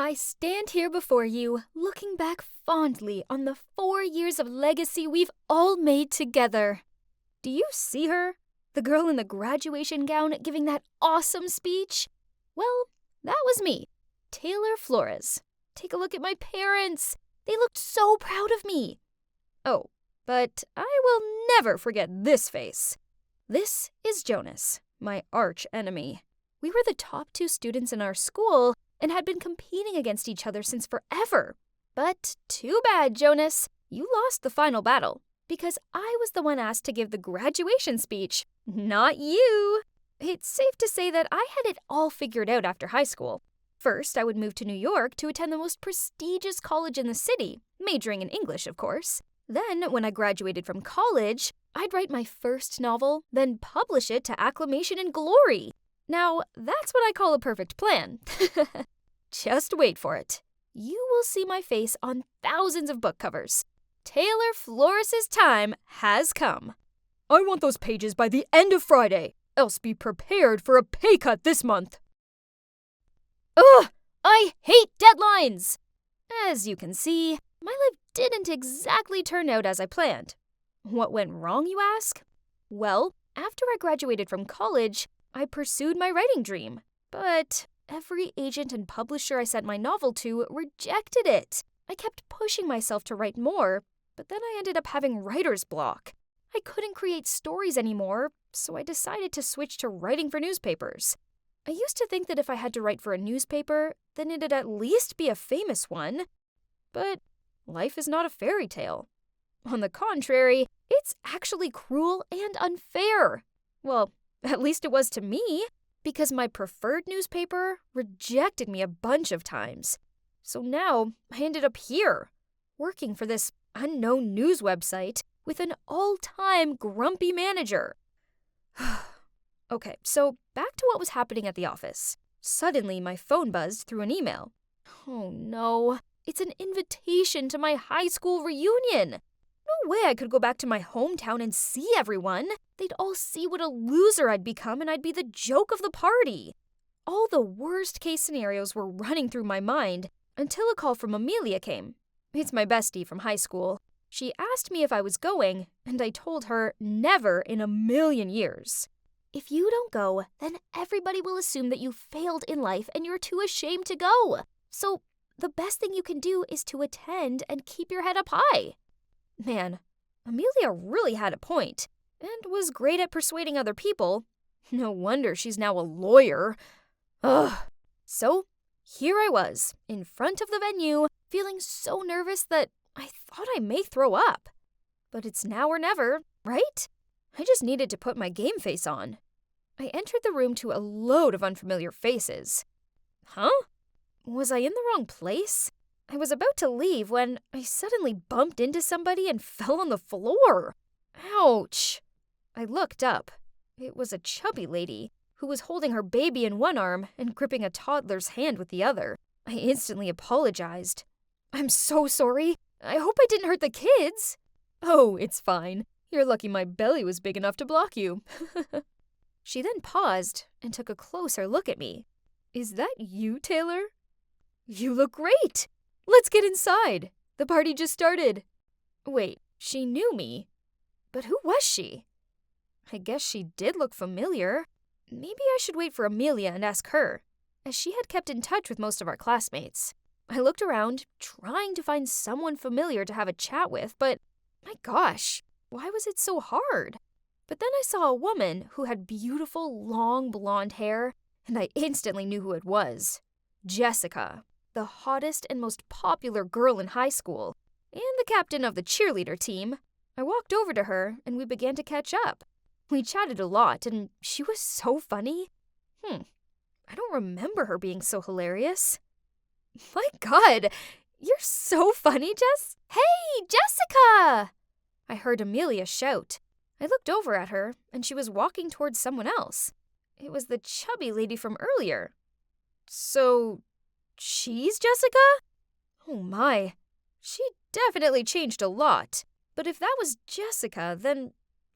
I stand here before you, looking back fondly on the 4 years of legacy we've all made together. Do you see her? The girl in the graduation gown giving that awesome speech? Well, that was me, Taylor Flores. Take a look at my parents. They looked so proud of me. Oh, but I will never forget this face. This is Jonas, my arch enemy. We were the top 2 students in our school and had been competing against each other since forever. But too bad, Jonas. You lost the final battle because I was the one asked to give the graduation speech, not you. It's safe to say that I had it all figured out after high school. First, I would move to New York to attend the most prestigious college in the city, majoring in English, of course. Then, when I graduated from college, I'd write my first novel, then publish it to acclamation and glory. Now, that's what I call a perfect plan. Just wait for it. You will see my face on thousands of book covers. Taylor Flores' time has come. I want those pages by the end of Friday, else be prepared for a pay cut this month. Ugh! I hate deadlines! As you can see, my life didn't exactly turn out as I planned. What went wrong, you ask? Well, after I graduated from college, I pursued my writing dream. But every agent and publisher I sent my novel to rejected it. I kept pushing myself to write more, but then I ended up having writer's block. I couldn't create stories anymore, so I decided to switch to writing for newspapers. I used to think that if I had to write for a newspaper, then it'd at least be a famous one. But life is not a fairy tale. On the contrary, it's actually cruel and unfair. Well, at least it was to me, because my preferred newspaper rejected me a bunch of times. So now I ended up here, working for this unknown news website with an all-time grumpy manager. Okay, so back to what was happening at the office. Suddenly, my phone buzzed through an email. Oh no, it's an invitation to my high school reunion. No way I could go back to my hometown and see everyone. They'd all see what a loser I'd become and I'd be the joke of the party. All the worst-case scenarios were running through my mind until a call from Amelia came. It's my bestie from high school. She asked me if I was going, and I told her never in a million years. If you don't go, then everybody will assume that you failed in life and you're too ashamed to go. So the best thing you can do is to attend and keep your head up high. Man, Amelia really had a point, and was great at persuading other people. No wonder she's now a lawyer. Ugh. So here I was, in front of the venue, feeling so nervous that I thought I may throw up. But it's now or never, right? I just needed to put my game face on. I entered the room to a load of unfamiliar faces. Huh? Was I in the wrong place? I was about to leave when I suddenly bumped into somebody and fell on the floor. Ouch! I looked up. It was a chubby lady who was holding her baby in one arm and gripping a toddler's hand with the other. I instantly apologized. I'm so sorry. I hope I didn't hurt the kids. Oh, it's fine. You're lucky my belly was big enough to block you. She then paused and took a closer look at me. Is that you, Taylor? You look great. Let's get inside. The party just started. Wait, she knew me. But who was she? I guess she did look familiar. Maybe I should wait for Amelia and ask her, as she had kept in touch with most of our classmates. I looked around, trying to find someone familiar to have a chat with, but my gosh, why was it so hard? But then I saw a woman who had beautiful, long blonde hair, and I instantly knew who it was. Jessica, the hottest and most popular girl in high school, and the captain of the cheerleader team. I walked over to her, and we began to catch up. We chatted a lot, and she was so funny. I don't remember her being so hilarious. My God, you're so funny, Jess. Hey, Jessica! I heard Amelia shout. I looked over at her, and she was walking towards someone else. It was the chubby lady from earlier. So, she's Jessica? Oh my, she definitely changed a lot. But if that was Jessica, then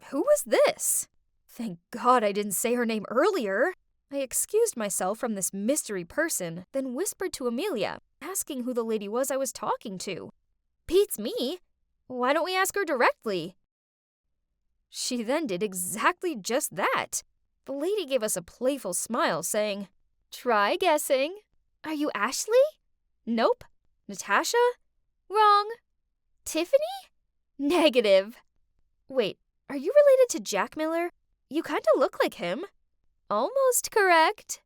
who was this? Thank God I didn't say her name earlier. I excused myself from this mystery person, then whispered to Amelia, asking who the lady was I was talking to. Beats me. Why don't we ask her directly? She then did exactly just that. The lady gave us a playful smile, saying, "Try guessing. Are you Ashley? Nope. Natasha? Wrong. Tiffany? Negative. Wait, are you related to Jack Miller? You kinda look like him." Almost correct.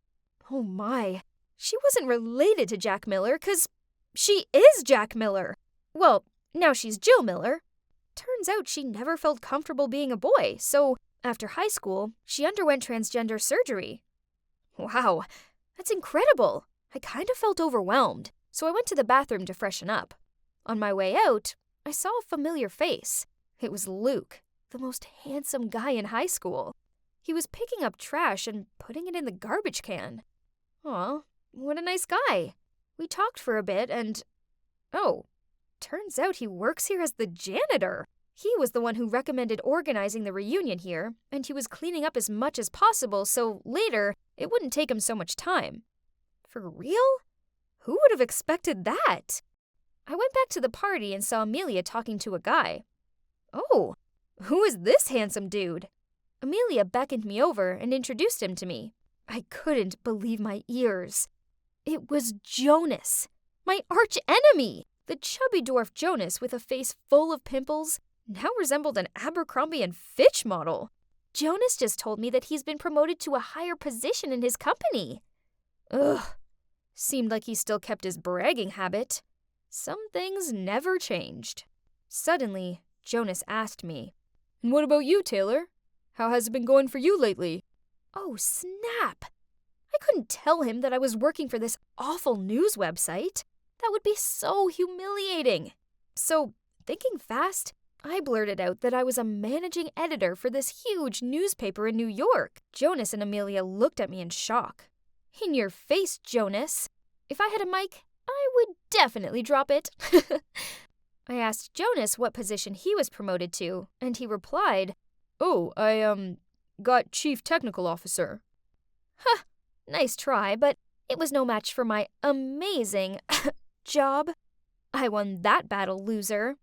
Oh my, she wasn't related to Jack Miller, 'cause she is Jack Miller. Well, now she's Jill Miller. Turns out she never felt comfortable being a boy, so after high school, she underwent transgender surgery. Wow, that's incredible. I kind of felt overwhelmed, so I went to the bathroom to freshen up. On my way out, I saw a familiar face. It was Luke, the most handsome guy in high school. He was picking up trash and putting it in the garbage can. Aw, what a nice guy. We talked for a bit and... Oh, turns out he works here as the janitor. He was the one who recommended organizing the reunion here, and he was cleaning up as much as possible so later it wouldn't take him so much time. For real? Who would have expected that? I went back to the party and saw Amelia talking to a guy. Oh, who is this handsome dude? Amelia beckoned me over and introduced him to me. I couldn't believe my ears. It was Jonas, my arch enemy. The chubby dwarf Jonas with a face full of pimples now resembled an Abercrombie and Fitch model. Jonas just told me that he's been promoted to a higher position in his company. Ugh, seemed like he still kept his bragging habit. Some things never changed. Suddenly, Jonas asked me, "And what about you, Taylor? How has it been going for you lately?" Oh, snap! I couldn't tell him that I was working for this awful news website. That would be so humiliating. So, thinking fast, I blurted out that I was a managing editor for this huge newspaper in New York. Jonas and Amelia looked at me in shock. In your face, Jonas. If I had a mic, I would definitely drop it. I asked Jonas what position he was promoted to, and he replied, "Oh, I got Chief Technical Officer." Huh, nice try, but it was no match for my amazing job. I won that battle, loser.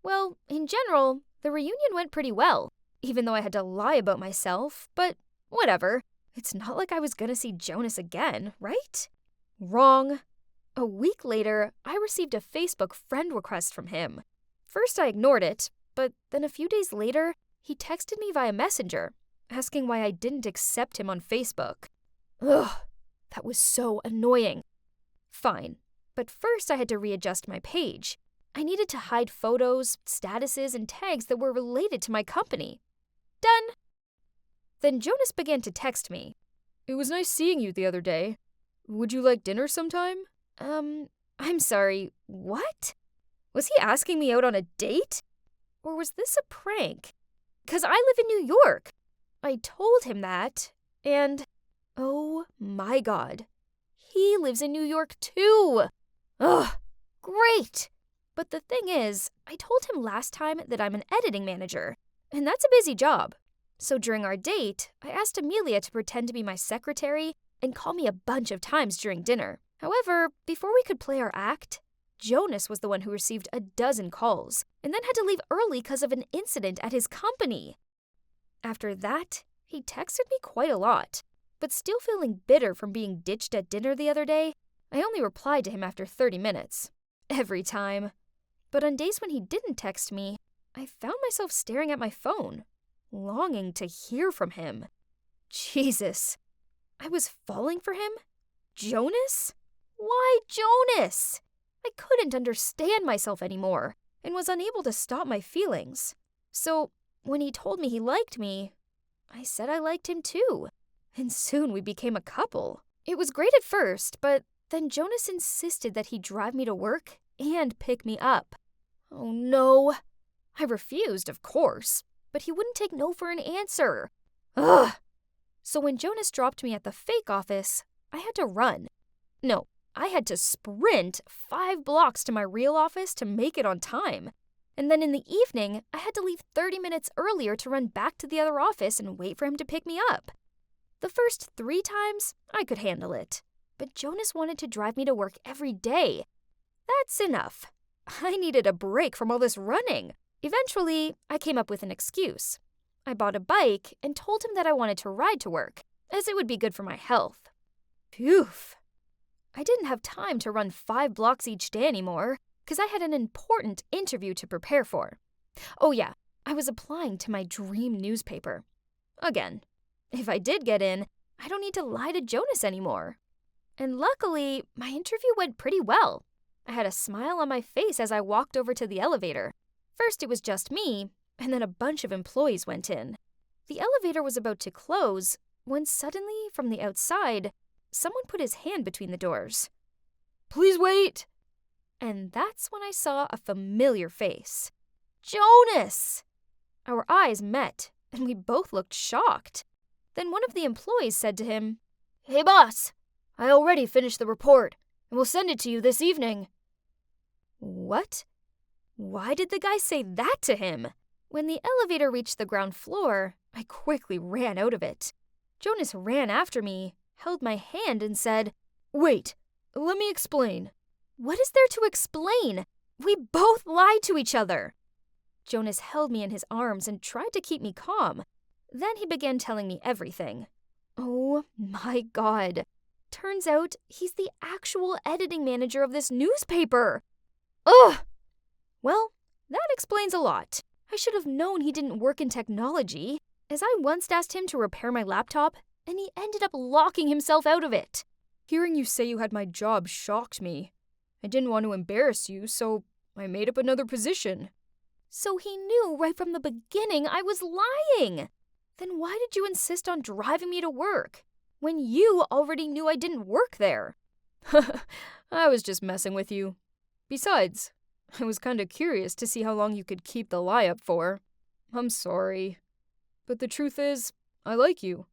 Well, in general, the reunion went pretty well, even though I had to lie about myself, but whatever. It's not like I was gonna see Jonas again, right? Wrong. A week later, I received a Facebook friend request from him. First, I ignored it, but then a few days later, he texted me via Messenger, asking why I didn't accept him on Facebook. Ugh, that was so annoying. Fine, but first I had to readjust my page. I needed to hide photos, statuses, and tags that were related to my company. Done. Then Jonas began to text me. "It was nice seeing you the other day. Would you like dinner sometime?" I'm sorry, what? Was he asking me out on a date? Or was this a prank? 'Cause I live in New York. I told him that, and oh my God, he lives in New York too. Ugh, great. But the thing is, I told him last time that I'm an editing manager, and that's a busy job. So during our date, I asked Amelia to pretend to be my secretary and call me a bunch of times during dinner. However, before we could play our act, Jonas was the one who received a dozen calls and then had to leave early because of an incident at his company. After that, he texted me quite a lot, but still feeling bitter from being ditched at dinner the other day, I only replied to him after 30 minutes. Every time. But on days when he didn't text me, I found myself staring at my phone, longing to hear from him. Jesus. I was falling for him? Jonas? Why Jonas? I couldn't understand myself anymore and was unable to stop my feelings. So when he told me he liked me, I said I liked him too. And soon we became a couple. It was great at first, but then Jonas insisted that he drive me to work and pick me up. Oh no. I refused, of course, but he wouldn't take no for an answer. Ugh. So when Jonas dropped me at the fake office, I had to run. No, I had to sprint 5 blocks to my real office to make it on time. And then in the evening, I had to leave 30 minutes earlier to run back to the other office and wait for him to pick me up. The first 3 times, I could handle it. But Jonas wanted to drive me to work every day. That's enough. I needed a break from all this running. Eventually, I came up with an excuse. I bought a bike and told him that I wanted to ride to work, as it would be good for my health. Phew. I didn't have time to run 5 blocks each day anymore, because I had an important interview to prepare for. Oh yeah, I was applying to my dream newspaper. Again, if I did get in, I don't need to lie to Jonas anymore. And luckily, my interview went pretty well. I had a smile on my face as I walked over to the elevator. First it was just me, and then a bunch of employees went in. The elevator was about to close when suddenly, from the outside, someone put his hand between the doors. "Please wait!" And that's when I saw a familiar face. Jonas! Our eyes met, and we both looked shocked. Then one of the employees said to him, "Hey boss, I already finished the report, and will send it to you this evening." What? Why did the guy say that to him? When the elevator reached the ground floor, I quickly ran out of it. Jonas ran after me, held my hand, and said, "Wait, let me explain." What is there to explain? We both lied to each other. Jonas held me in his arms and tried to keep me calm. Then he began telling me everything. Oh my God. Turns out he's the actual editing manager of this newspaper. Ugh! Well, that explains a lot. I should have known he didn't work in technology, as I once asked him to repair my laptop, and he ended up locking himself out of it. Hearing you say you had my job shocked me. I didn't want to embarrass you, so I made up another position. So he knew right from the beginning I was lying. Then why did you insist on driving me to work, when you already knew I didn't work there? I was just messing with you. Besides, I was kinda curious to see how long you could keep the lie up for. I'm sorry. But the truth is, I like you.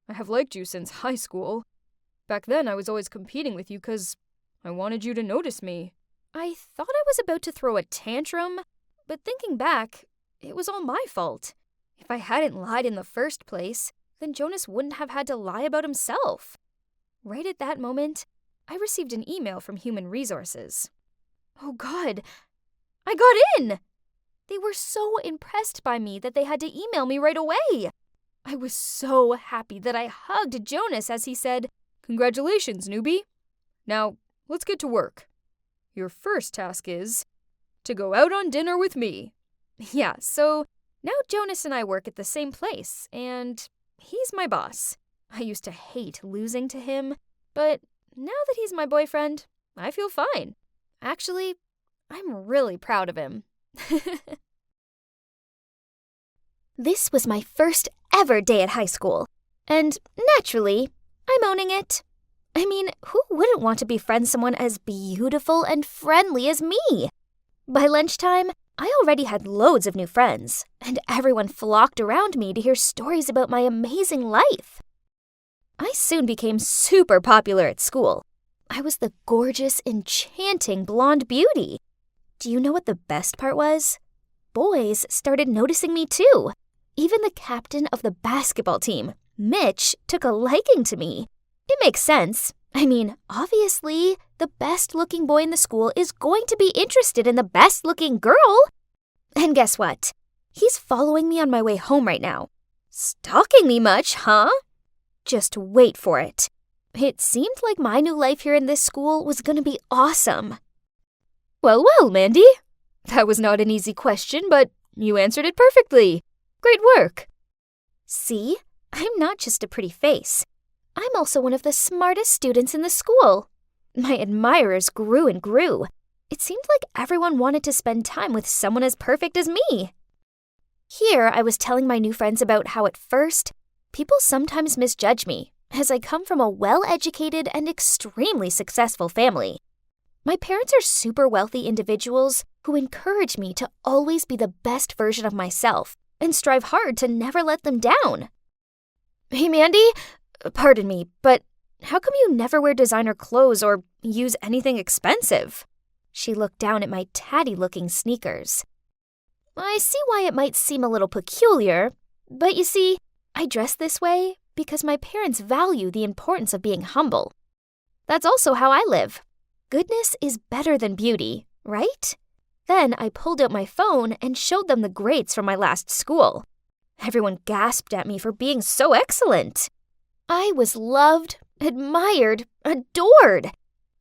I have liked you since high school. Back then, I was always competing with you because I wanted you to notice me. I thought I was about to throw a tantrum, but thinking back, it was all my fault. If I hadn't lied in the first place, then Jonas wouldn't have had to lie about himself. Right at that moment, I received an email from Human Resources. Oh God, I got in! They were so impressed by me that they had to email me right away. I was so happy that I hugged Jonas as he said, "Congratulations, newbie. Now, let's get to work. Your first task is to go out on dinner with me." Yeah, so now Jonas and I work at the same place, and he's my boss. I used to hate losing to him, but now that he's my boyfriend, I feel fine. Actually, I'm really proud of him. This was my first ever day at high school, and naturally, I'm owning it. I mean, who wouldn't want to befriend someone as beautiful and friendly as me? By lunchtime, I already had loads of new friends, and everyone flocked around me to hear stories about my amazing life. I soon became super popular at school. I was the gorgeous, enchanting blonde beauty. Do you know what the best part was? Boys started noticing me too. Even the captain of the basketball team, Mitch, took a liking to me. It makes sense. I mean, obviously, the best-looking boy in the school is going to be interested in the best-looking girl. And guess what? He's following me on my way home right now. Stalking me much, huh? Just wait for it. It seemed like my new life here in this school was going to be awesome. Well, Mandy. That was not an easy question, but you answered it perfectly. Great work. See? I'm not just a pretty face. I'm also one of the smartest students in the school. My admirers grew and grew. It seemed like everyone wanted to spend time with someone as perfect as me. Here, I was telling my new friends about how at first, people sometimes misjudge me, as I come from a well-educated and extremely successful family. My parents are super wealthy individuals who encourage me to always be the best version of myself and strive hard to never let them down. Hey, Mandy, pardon me, but how come you never wear designer clothes or use anything expensive? She looked down at my tatty-looking sneakers. I see why it might seem a little peculiar, but you see, I dress this way because my parents value the importance of being humble. That's also how I live. Goodness is better than beauty, right? Then I pulled out my phone and showed them the grades from my last school. Everyone gasped at me for being so excellent. I was loved, admired, adored.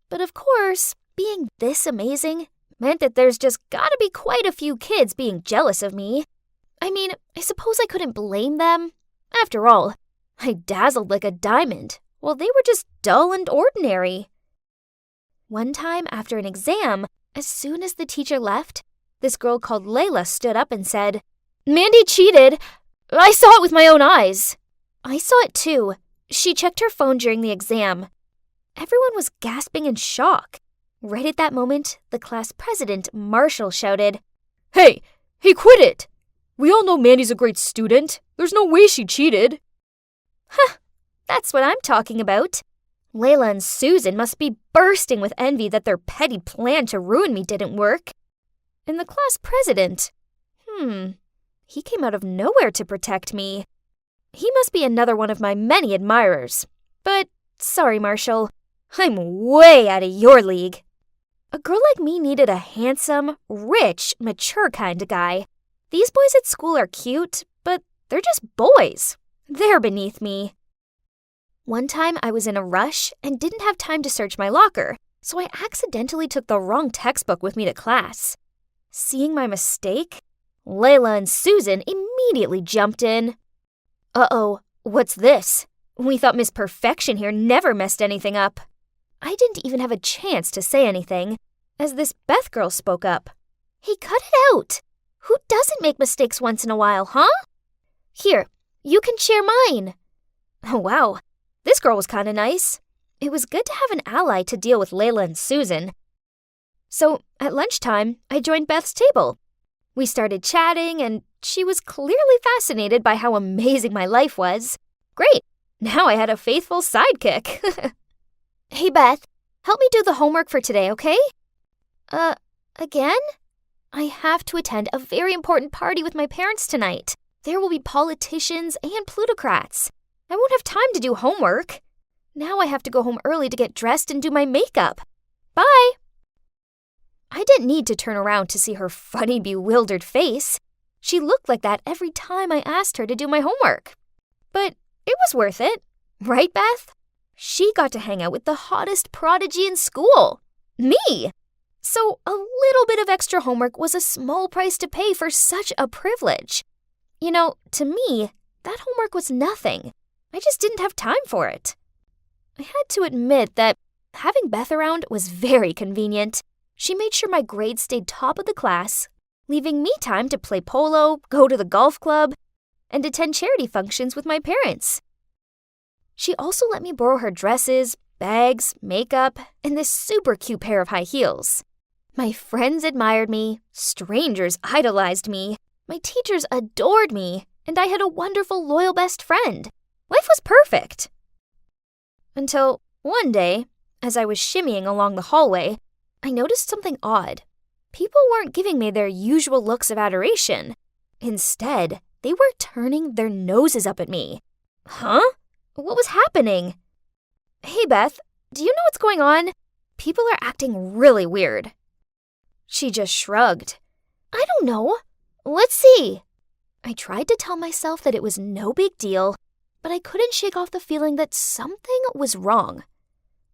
But of course, being this amazing meant that there's just gotta be quite a few kids being jealous of me. I mean, I suppose I couldn't blame them. After all, I dazzled like a diamond, while they were just dull and ordinary. One time after an exam, as soon as the teacher left, this girl called Layla stood up and said, "Mandy cheated. I saw it with my own eyes." I saw it too. She checked her phone during the exam. Everyone was gasping in shock. Right at that moment, the class president, Marshall, shouted, Hey, quit it! We all know Mandy's a great student. There's no way she cheated." Huh, that's what I'm talking about. Layla and Susan must be bursting with envy that their petty plan to ruin me didn't work. And the class president, he came out of nowhere to protect me. He must be another one of my many admirers. But, sorry, Marshall, I'm way out of your league. A girl like me needed a handsome, rich, mature kind of guy. These boys at school are cute, but they're just boys. They're beneath me. One time I was in a rush and didn't have time to search my locker, so I accidentally took the wrong textbook with me to class. Seeing my mistake, Layla and Susan immediately jumped in. Uh-oh, what's this? We thought Miss Perfection here never messed anything up. I didn't even have a chance to say anything, as this Beth girl spoke up. Hey, cut it out! Who doesn't make mistakes once in a while, huh? Here, you can share mine. Oh, wow. This girl was kind of nice. It was good to have an ally to deal with Layla and Susan. So, at lunchtime, I joined Beth's table. We started chatting, and she was clearly fascinated by how amazing my life was. Great! Now I had a faithful sidekick. Hey, Beth, help me do the homework for today, okay? Again? I have to attend a very important party with my parents tonight. There will be politicians and plutocrats. I won't have time to do homework. Now I have to go home early to get dressed and do my makeup. Bye! I didn't need to turn around to see her funny, bewildered face. She looked like that every time I asked her to do my homework. But it was worth it. Right, Beth? She got to hang out with the hottest prodigy in school. Me! So a little bit of extra homework was a small price to pay for such a privilege. You know, to me, that homework was nothing. I just didn't have time for it. I had to admit that having Beth around was very convenient. She made sure my grades stayed top of the class, leaving me time to play polo, go to the golf club, and attend charity functions with my parents. She also let me borrow her dresses, bags, makeup, and this super cute pair of high heels. My friends admired me, strangers idolized me, my teachers adored me, and I had a wonderful, loyal best friend. Life was perfect. Until one day, as I was shimmying along the hallway, I noticed something odd. People weren't giving me their usual looks of adoration. Instead, they were turning their noses up at me. Huh? What was happening? Hey, Beth, do you know what's going on? People are acting really weird. She just shrugged. I don't know. Let's see. I tried to tell myself that it was no big deal, but I couldn't shake off the feeling that something was wrong.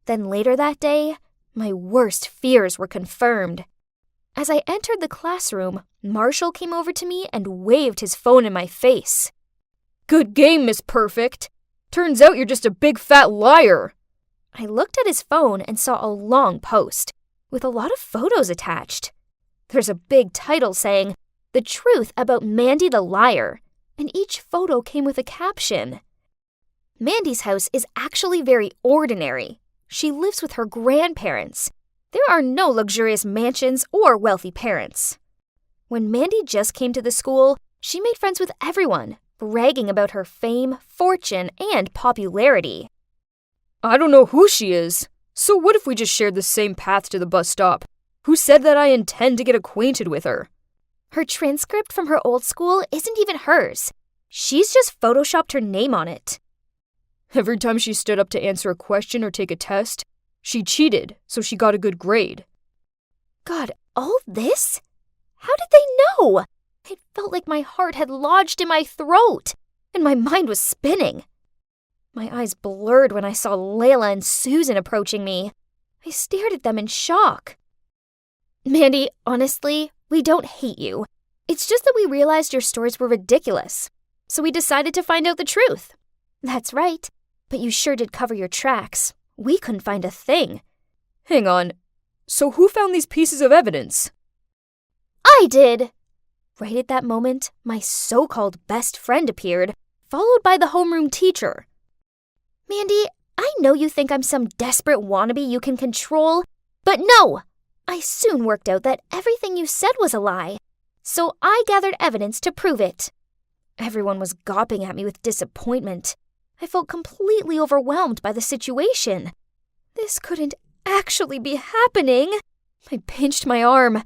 Then later that day, my worst fears were confirmed. As I entered the classroom, Marshall came over to me and waved his phone in my face. Good game, Miss Perfect. Turns out you're just a big fat liar. I looked at his phone and saw a long post with a lot of photos attached. There's a big title saying, The Truth About Mandy the Liar, and each photo came with a caption. Mandy's house is actually very ordinary. She lives with her grandparents. There are no luxurious mansions or wealthy parents. When Mandy just came to the school, she made friends with everyone, bragging about her fame, fortune, and popularity. I don't know who she is. So what if we just shared the same path to the bus stop? Who said that I intend to get acquainted with her? Her transcript from her old school isn't even hers. She's just photoshopped her name on it. Every time she stood up to answer a question or take a test, she cheated, so she got a good grade. God, all this? How did they know? It felt like my heart had lodged in my throat, and my mind was spinning. My eyes blurred when I saw Layla and Susan approaching me. I stared at them in shock. Mandy, honestly, we don't hate you. It's just that we realized your stories were ridiculous, so we decided to find out the truth. That's right, but you sure did cover your tracks. We couldn't find a thing. Hang on, so who found these pieces of evidence? I did! Right at that moment, my so-called best friend appeared, followed by the homeroom teacher. Mandy, I know you think I'm some desperate wannabe you can control, but no! I soon worked out that everything you said was a lie, so I gathered evidence to prove it. Everyone was gawping at me with disappointment. I felt completely overwhelmed by the situation. This couldn't actually be happening. I pinched my arm.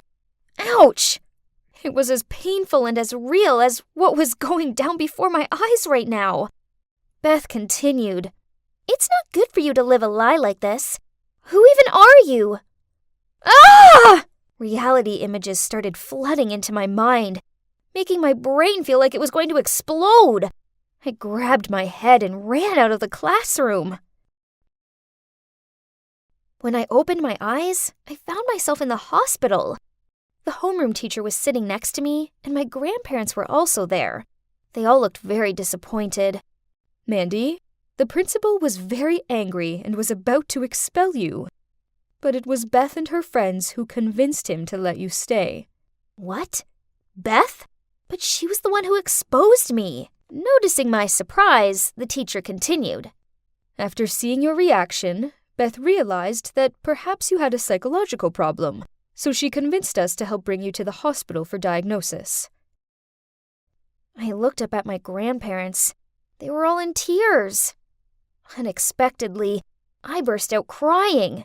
Ouch! It was as painful and as real as what was going down before my eyes right now. Beth continued. It's not good for you to live a lie like this. Who even are you? Ah! Reality images started flooding into my mind, making my brain feel like it was going to explode. I grabbed my head and ran out of the classroom. When I opened my eyes, I found myself in the hospital. The homeroom teacher was sitting next to me, and my grandparents were also there. They all looked very disappointed. Mandy, the principal was very angry and was about to expel you. But it was Beth and her friends who convinced him to let you stay. What? Beth? But she was the one who exposed me. Noticing my surprise, the teacher continued. After seeing your reaction, Beth realized that perhaps you had a psychological problem, so she convinced us to help bring you to the hospital for diagnosis. I looked up at my grandparents. They were all in tears. Unexpectedly, I burst out crying.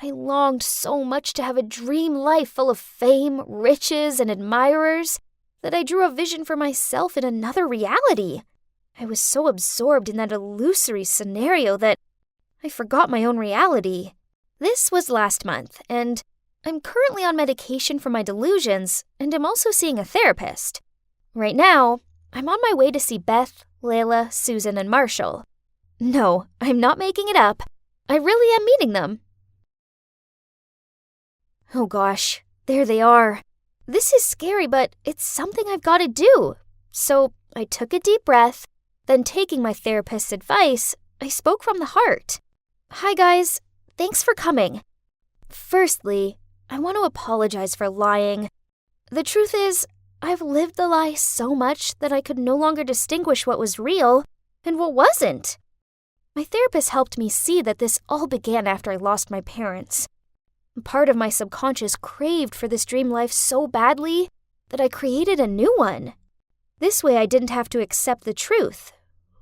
I longed so much to have a dream life full of fame, riches, and admirers that I drew a vision for myself in another reality. I was so absorbed in that illusory scenario that I forgot my own reality. This was last month, and I'm currently on medication for my delusions, and I'm also seeing a therapist. Right now, I'm on my way to see Beth, Layla, Susan, and Marshall. No, I'm not making it up. I really am meeting them. Oh gosh, there they are. This is scary, but it's something I've got to do. So I took a deep breath, then taking my therapist's advice, I spoke from the heart. Hi guys, thanks for coming. Firstly, I want to apologize for lying. The truth is, I've lived the lie so much that I could no longer distinguish what was real and what wasn't. My therapist helped me see that this all began after I lost my parents. Part of my subconscious craved for this dream life so badly that I created a new one. This way I didn't have to accept the truth,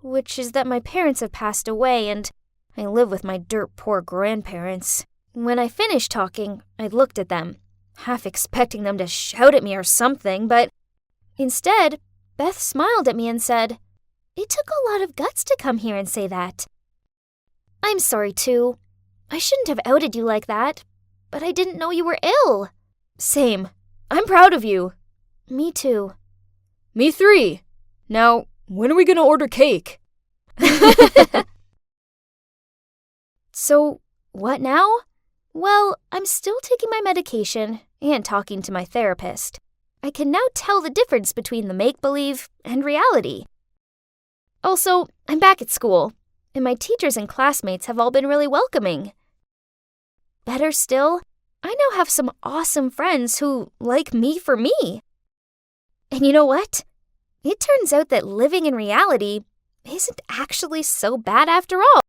which is that my parents have passed away and I live with my dirt-poor grandparents. When I finished talking, I looked at them, half expecting them to shout at me or something, but instead, Beth smiled at me and said, "It took a lot of guts to come here and say that." I'm sorry, too. I shouldn't have outed you like that, but I didn't know you were ill. Same. I'm proud of you. Me too. Me 3. Now, when are we gonna order cake? So, what now? Well, I'm still taking my medication and talking to my therapist. I can now tell the difference between the make-believe and reality. Also, I'm back at school, and my teachers and classmates have all been really welcoming. Better still, I now have some awesome friends who like me for me. And you know what? It turns out that living in reality isn't actually so bad after all.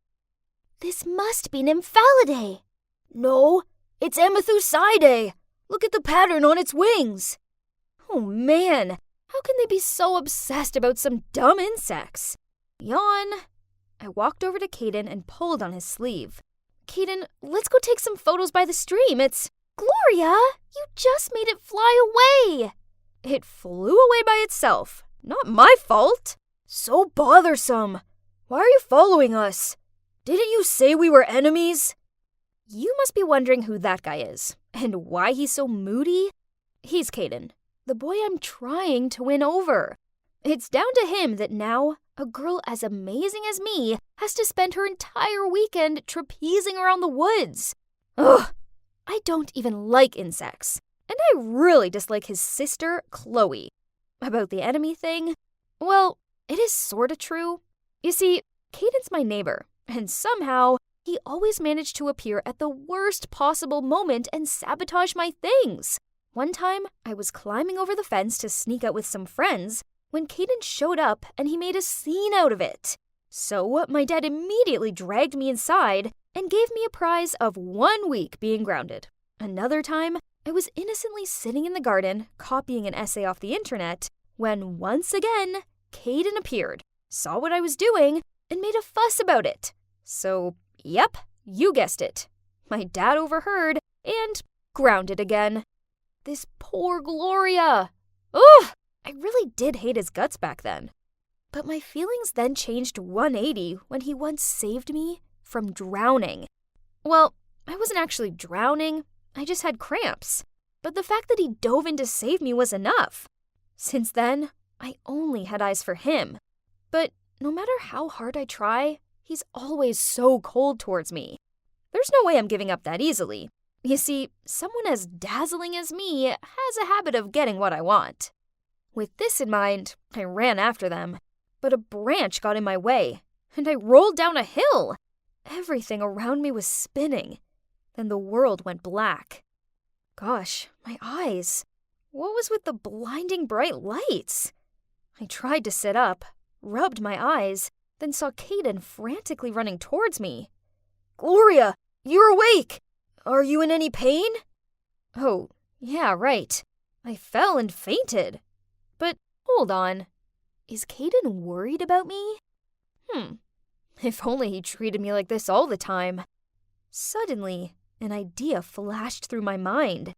This must be Nymphalidae. No, it's Amethusidae. Look at the pattern on its wings. Oh man, how can they be so obsessed about some dumb insects? Yawn. I walked over to Caden and pulled on his sleeve. Caden, let's go take some photos by the stream. It's... Gloria, you just made it fly away. It flew away by itself. Not my fault. So bothersome. Why are you following us? Didn't you say we were enemies? You must be wondering who that guy is, and why he's so moody. He's Caden, the boy I'm trying to win over. It's down to him that now a girl as amazing as me has to spend her entire weekend trapezing around the woods. Ugh! I don't even like insects, and I really dislike his sister, Chloe. About the enemy thing, well, it is sorta true. You see, Caden's my neighbor, and somehow he always managed to appear at the worst possible moment and sabotage my things. One time, I was climbing over the fence to sneak out with some friends when Caden showed up and he made a scene out of it. So my dad immediately dragged me inside and gave me a prize of 1 week being grounded. Another time, I was innocently sitting in the garden copying an essay off the internet when once again, Caden appeared, saw what I was doing, and made a fuss about it. So, yep, you guessed it. My dad overheard and grounded again. This poor Gloria. Ugh! I really did hate his guts back then. But my feelings then changed 180 when he once saved me from drowning. Well, I wasn't actually drowning, I just had cramps. But the fact that he dove in to save me was enough. Since then, I only had eyes for him. But no matter how hard I try, he's always so cold towards me. There's no way I'm giving up that easily. You see, someone as dazzling as me has a habit of getting what I want. With this in mind, I ran after them, but a branch got in my way, and I rolled down a hill. Everything around me was spinning. Then the world went black. Gosh, my eyes. What was with the blinding bright lights? I tried to sit up, rubbed my eyes, then saw Caden frantically running towards me. Gloria, you're awake! Are you in any pain? Oh, yeah, right. I fell and fainted. But hold on. Is Caden worried about me? If only he treated me like this all the time. Suddenly, an idea flashed through my mind.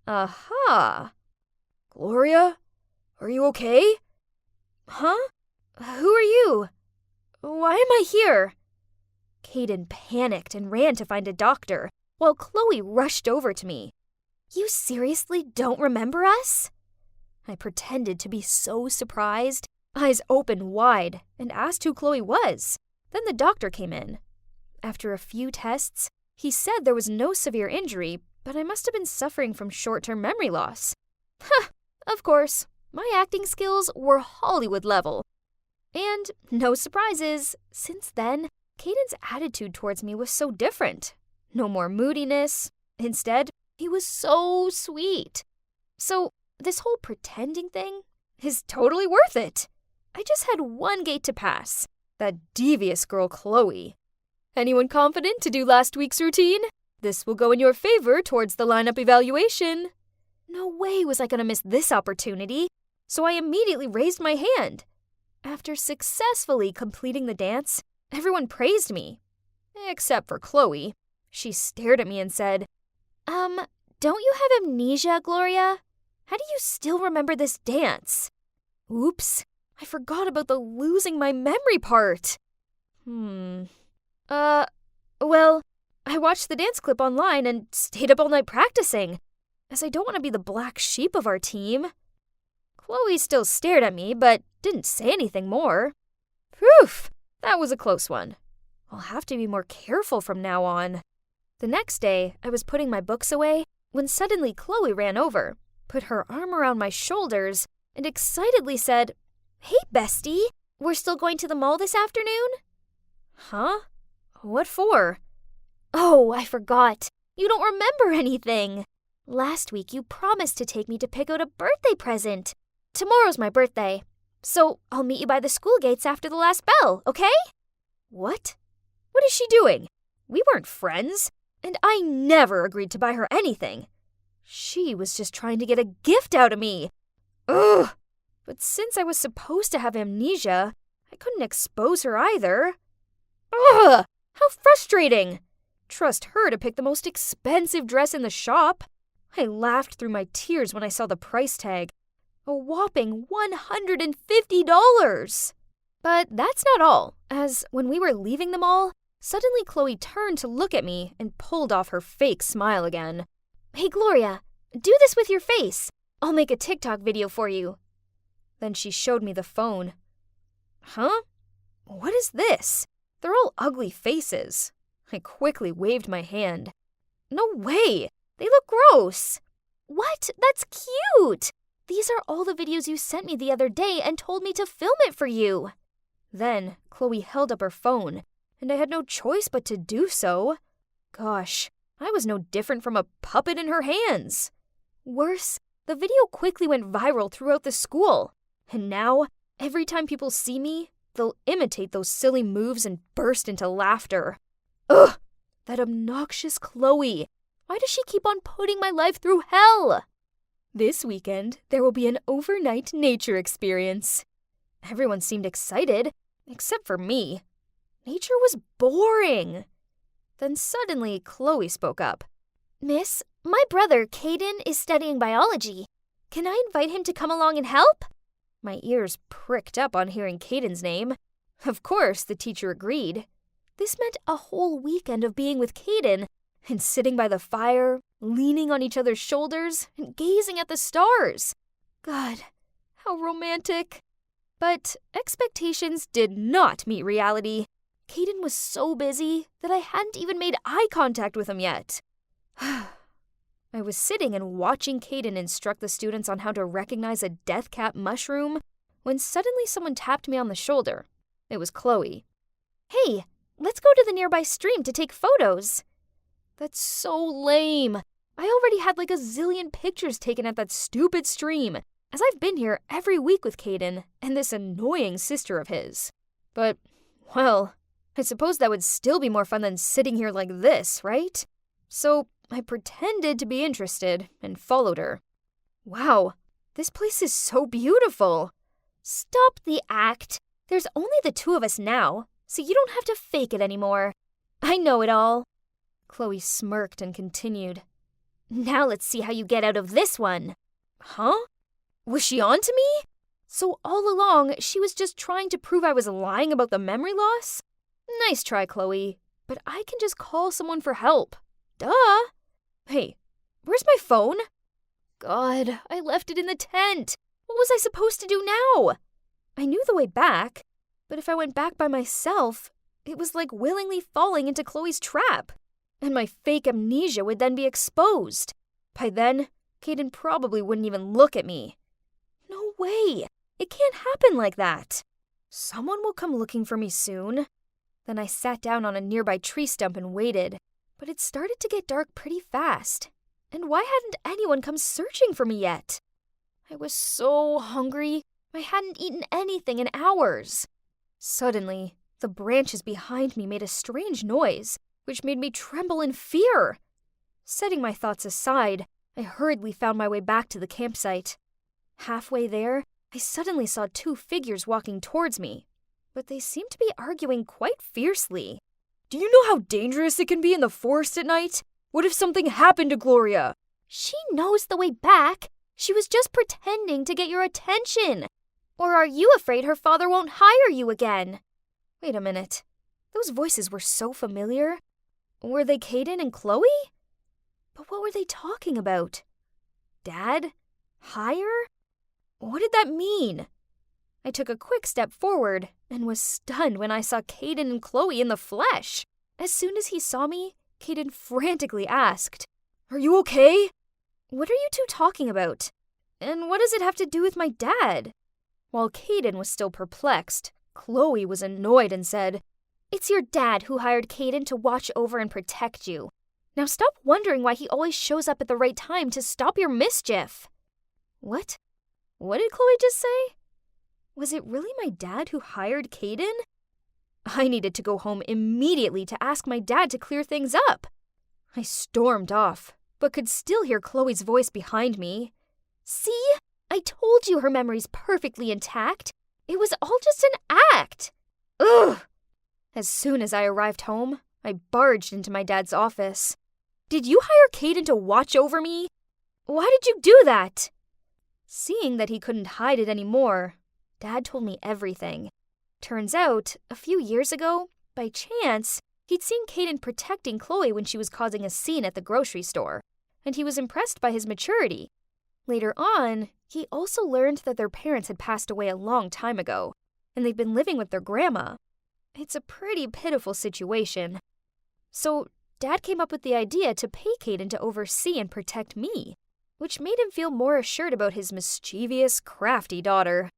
Aha! Gloria, are you okay? Huh? Who are you? Why am I here? Caden panicked and ran to find a doctor, while Chloe rushed over to me. You seriously don't remember us? I pretended to be so surprised, eyes open wide, and asked who Chloe was. Then the doctor came in. After a few tests, he said there was no severe injury, but I must have been suffering from short-term memory loss. Of course, my acting skills were Hollywood level. And no surprises, since then, Caden's attitude towards me was so different. No more moodiness. Instead, he was so sweet. So this whole pretending thing is totally worth it. I just had one gate to pass. That devious girl Chloe. Anyone confident to do last week's routine? This will go in your favor towards the lineup evaluation. No way was I going to miss this opportunity, so I immediately raised my hand. After successfully completing the dance, everyone praised me. Except for Chloe. She stared at me and said, don't you have amnesia, Gloria? How do you still remember this dance? Oops, I forgot about the losing my memory part. Well, I watched the dance clip online and stayed up all night practicing, as I don't want to be the black sheep of our team. Chloe still stared at me, but didn't say anything more. Phew, that was a close one. I'll have to be more careful from now on. The next day, I was putting my books away when suddenly Chloe ran over, put her arm around my shoulders, and excitedly said, Hey, bestie, we're still going to the mall this afternoon? Huh? What for? Oh, I forgot. You don't remember anything. Last week you promised to take me to pick out a birthday present. Tomorrow's my birthday, so I'll meet you by the school gates after the last bell, okay? What? What is she doing? We weren't friends, and I never agreed to buy her anything. She was just trying to get a gift out of me. Ugh! But since I was supposed to have amnesia, I couldn't expose her either. Ugh! How frustrating! Trust her to pick the most expensive dress in the shop. I laughed through my tears when I saw the price tag. A whopping $150. But that's not all, as when we were leaving the mall, suddenly Chloe turned to look at me and pulled off her fake smile again. "Hey, Gloria, do this with your face. I'll make a TikTok video for you." Then she showed me the phone. Huh? What is this? They're all ugly faces. I quickly waved my hand. No way! They look gross! What? That's cute! These are all the videos you sent me the other day and told me to film it for you. Then Chloe held up her phone, and I had no choice but to do so. Gosh, I was no different from a puppet in her hands. Worse, the video quickly went viral throughout the school, and now, every time people see me, they'll imitate those silly moves and burst into laughter. Ugh! That obnoxious Chloe! Why does she keep on putting my life through hell? This weekend, there will be an overnight nature experience. Everyone seemed excited, except for me. Nature was boring. Then suddenly, Chloe spoke up. "Miss, my brother, Caden, is studying biology. Can I invite him to come along and help?" My ears pricked up on hearing Caden's name. Of course, the teacher agreed. This meant a whole weekend of being with Caden and sitting by the fire, leaning on each other's shoulders, and gazing at the stars. God, how romantic. But expectations did not meet reality. Caden was so busy that I hadn't even made eye contact with him yet. I was sitting and watching Caden instruct the students on how to recognize a death cap mushroom when suddenly someone tapped me on the shoulder. It was Chloe. "Hey, let's go to the nearby stream to take photos." That's so lame. I already had like a zillion pictures taken at that stupid stream, as I've been here every week with Caden and this annoying sister of his. But, well, I suppose that would still be more fun than sitting here like this, right? So I pretended to be interested and followed her. Wow, this place is so beautiful. Stop the act. There's only the two of us now, so you don't have to fake it anymore. I know it all. Chloe smirked and continued. "Now let's see how you get out of this one." Huh? Was she on to me? So all along, she was just trying to prove I was lying about the memory loss? Nice try, Chloe, but I can just call someone for help. Duh. Hey, where's my phone? God, I left it in the tent. What was I supposed to do now? I knew the way back, but if I went back by myself, it was like willingly falling into Chloe's trap. And my fake amnesia would then be exposed. By then, Caden probably wouldn't even look at me. No way! It can't happen like that. Someone will come looking for me soon. Then I sat down on a nearby tree stump and waited. But it started to get dark pretty fast. And why hadn't anyone come searching for me yet? I was so hungry. I hadn't eaten anything in hours. Suddenly, the branches behind me made a strange noise, which made me tremble in fear. Setting my thoughts aside, I hurriedly found my way back to the campsite. Halfway there, I suddenly saw two figures walking towards me, but they seemed to be arguing quite fiercely. "Do you know how dangerous it can be in the forest at night? What if something happened to Gloria?" "She knows the way back. She was just pretending to get your attention. Or are you afraid her father won't hire you again?" Wait a minute. Those voices were so familiar. Were they Caden and Chloe? But what were they talking about? Dad? Hire? What did that mean? I took a quick step forward and was stunned when I saw Caden and Chloe in the flesh. As soon as he saw me, Caden frantically asked, "Are you okay?" What are you two talking about? And what does it have to do with my dad? While Caden was still perplexed, Chloe was annoyed and said, "It's your dad who hired Caden to watch over and protect you. Now stop wondering why he always shows up at the right time to stop your mischief." What? What did Chloe just say? Was it really my dad who hired Caden? I needed to go home immediately to ask my dad to clear things up. I stormed off, but could still hear Chloe's voice behind me. "See? I told you her memory's perfectly intact. It was all just an act." Ugh! As soon as I arrived home, I barged into my dad's office. "Did you hire Caden to watch over me? Why did you do that?" Seeing that he couldn't hide it anymore, Dad told me everything. Turns out, a few years ago, by chance, he'd seen Caden protecting Chloe when she was causing a scene at the grocery store, and he was impressed by his maturity. Later on, he also learned that their parents had passed away a long time ago, and they'd been living with their grandma. It's a pretty pitiful situation. So, Dad came up with the idea to pay Caden to oversee and protect me, which made him feel more assured about his mischievous, crafty daughter.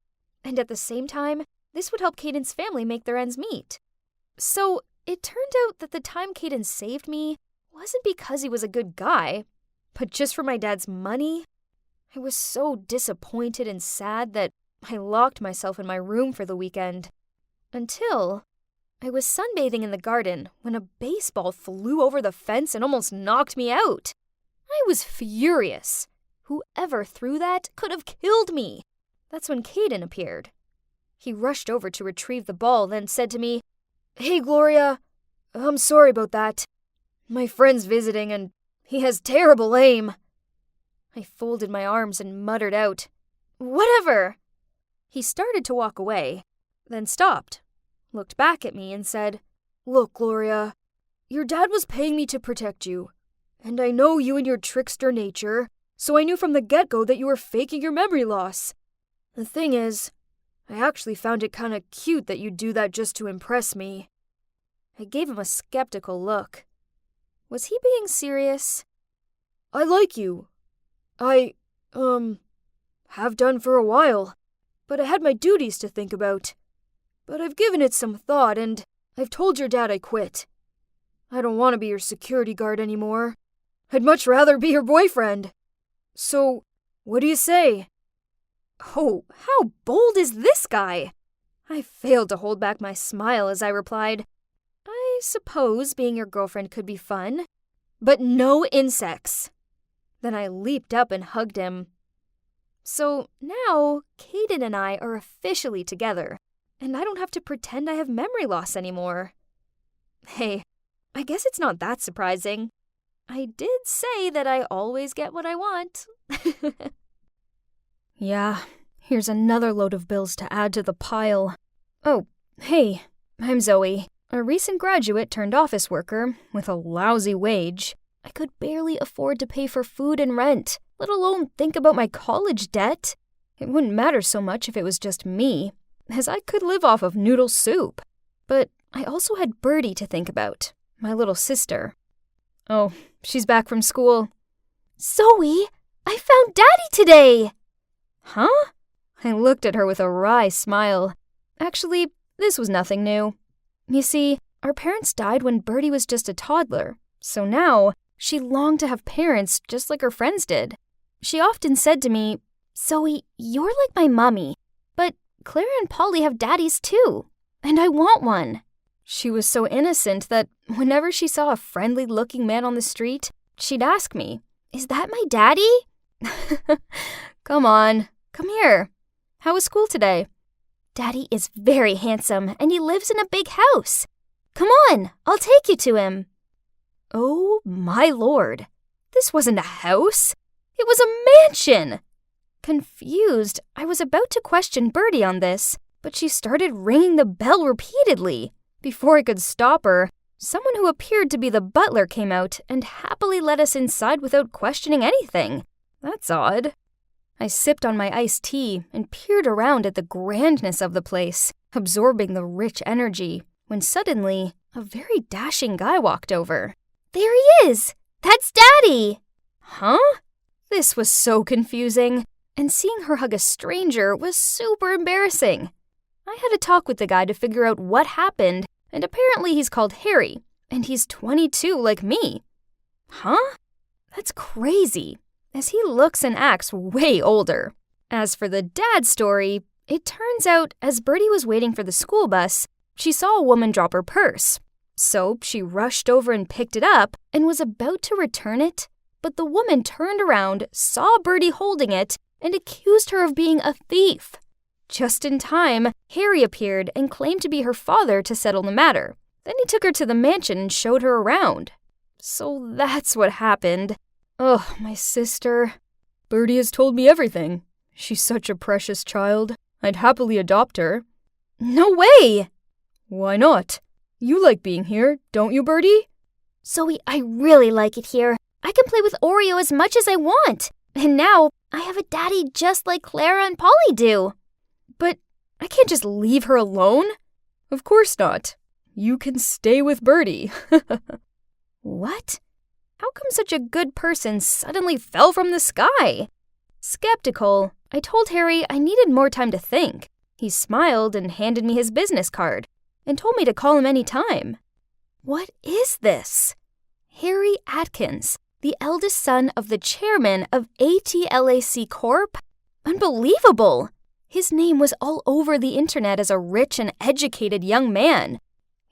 And at the same time, this would help Caden's family make their ends meet. So, it turned out that the time Caden saved me wasn't because he was a good guy, but just for my dad's money. I was so disappointed and sad that I locked myself in my room for the weekend. Until I was sunbathing in the garden when a baseball flew over the fence and almost knocked me out. I was furious. Whoever threw that could have killed me. That's when Caden appeared. He rushed over to retrieve the ball, then said to me, "Hey, Gloria, I'm sorry about that. My friend's visiting and he has terrible aim." I folded my arms and muttered out, "Whatever." He started to walk away, then stopped, looked back at me and said, "Look, Gloria, your dad was paying me to protect you, and I know you and your trickster nature, so I knew from the get-go that you were faking your memory loss. The thing is, I actually found it kinda cute that you'd do that just to impress me." I gave him a skeptical look. Was he being serious? "I like you. I, have done for a while, but I had my duties to think about. But I've given it some thought, and I've told your dad I quit. I don't want to be your security guard anymore. I'd much rather be your boyfriend. So, what do you say?" Oh, how bold is this guy? I failed to hold back my smile as I replied, "I suppose being your girlfriend could be fun, but no insects." Then I leaped up and hugged him. So now, Caden and I are officially together, and I don't have to pretend I have memory loss anymore. Hey, I guess it's not that surprising. I did say that I always get what I want. Yeah, here's another load of bills to add to the pile. Oh, hey, I'm Zoe, a recent graduate turned office worker with a lousy wage. I could barely afford to pay for food and rent, let alone think about my college debt. It wouldn't matter so much if it was just me, as I could live off of noodle soup. But I also had Birdie to think about, my little sister. Oh, she's back from school. "Zoe, I found Daddy today!" Huh? I looked at her with a wry smile. Actually, this was nothing new. You see, our parents died when Birdie was just a toddler, so now she longed to have parents just like her friends did. She often said to me, "Zoe, you're like my mommy, but Clara and Polly have daddies too, and I want one." She was so innocent that whenever she saw a friendly-looking man on the street, she'd ask me, "Is that my daddy?" Come on, come here. How was school today? "Daddy is very handsome, and he lives in a big house. Come on, I'll take you to him." Oh, my lord. This wasn't a house. It was a mansion. Confused, I was about to question Birdie on this, but she started ringing the bell repeatedly. Before I could stop her, someone who appeared to be the butler came out and happily let us inside without questioning anything. That's odd. I sipped on my iced tea and peered around at the grandness of the place, absorbing the rich energy, when suddenly a very dashing guy walked over. "There he is! That's Daddy!" Huh? This was so confusing, and seeing her hug a stranger was super embarrassing. I had a talk with the guy to figure out what happened, and apparently he's called Harry, and he's 22 like me. Huh? That's crazy, as he looks and acts way older. As for the dad story, it turns out as Birdie was waiting for the school bus, she saw a woman drop her purse. So she rushed over and picked it up and was about to return it, but the woman turned around, saw Birdie holding it, and accused her of being a thief. Just in time, Harry appeared and claimed to be her father to settle the matter. Then he took her to the mansion and showed her around. So that's what happened. Ugh, my sister. Birdie has told me everything. She's such a precious child. I'd happily adopt her. No way! Why not? You like being here, don't you, Birdie? Zoe, I really like it here. I can play with Oreo as much as I want. And now, I have a daddy just like Clara and Polly do. But I can't just leave her alone. Of course not. You can stay with Birdie. What? How come such a good person suddenly fell from the sky? Skeptical, I told Harry I needed more time to think. He smiled and handed me his business card and told me to call him any time. What is this? Harry Atkins, the eldest son of the chairman of ATLAC Corp? Unbelievable! His name was all over the internet as a rich and educated young man.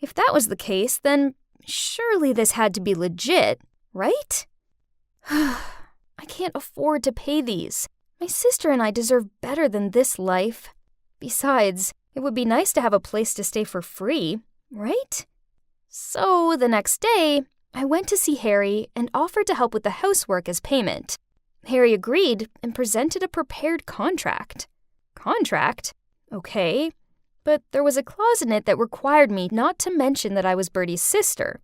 If that was the case, then surely this had to be legit, right? I can't afford to pay these. My sister and I deserve better than this life. Besides, it would be nice to have a place to stay for free, right? So the next day, I went to see Harry and offered to help with the housework as payment. Harry agreed and presented a prepared contract. Contract? Okay. But there was a clause in it that required me not to mention that I was Birdie's sister.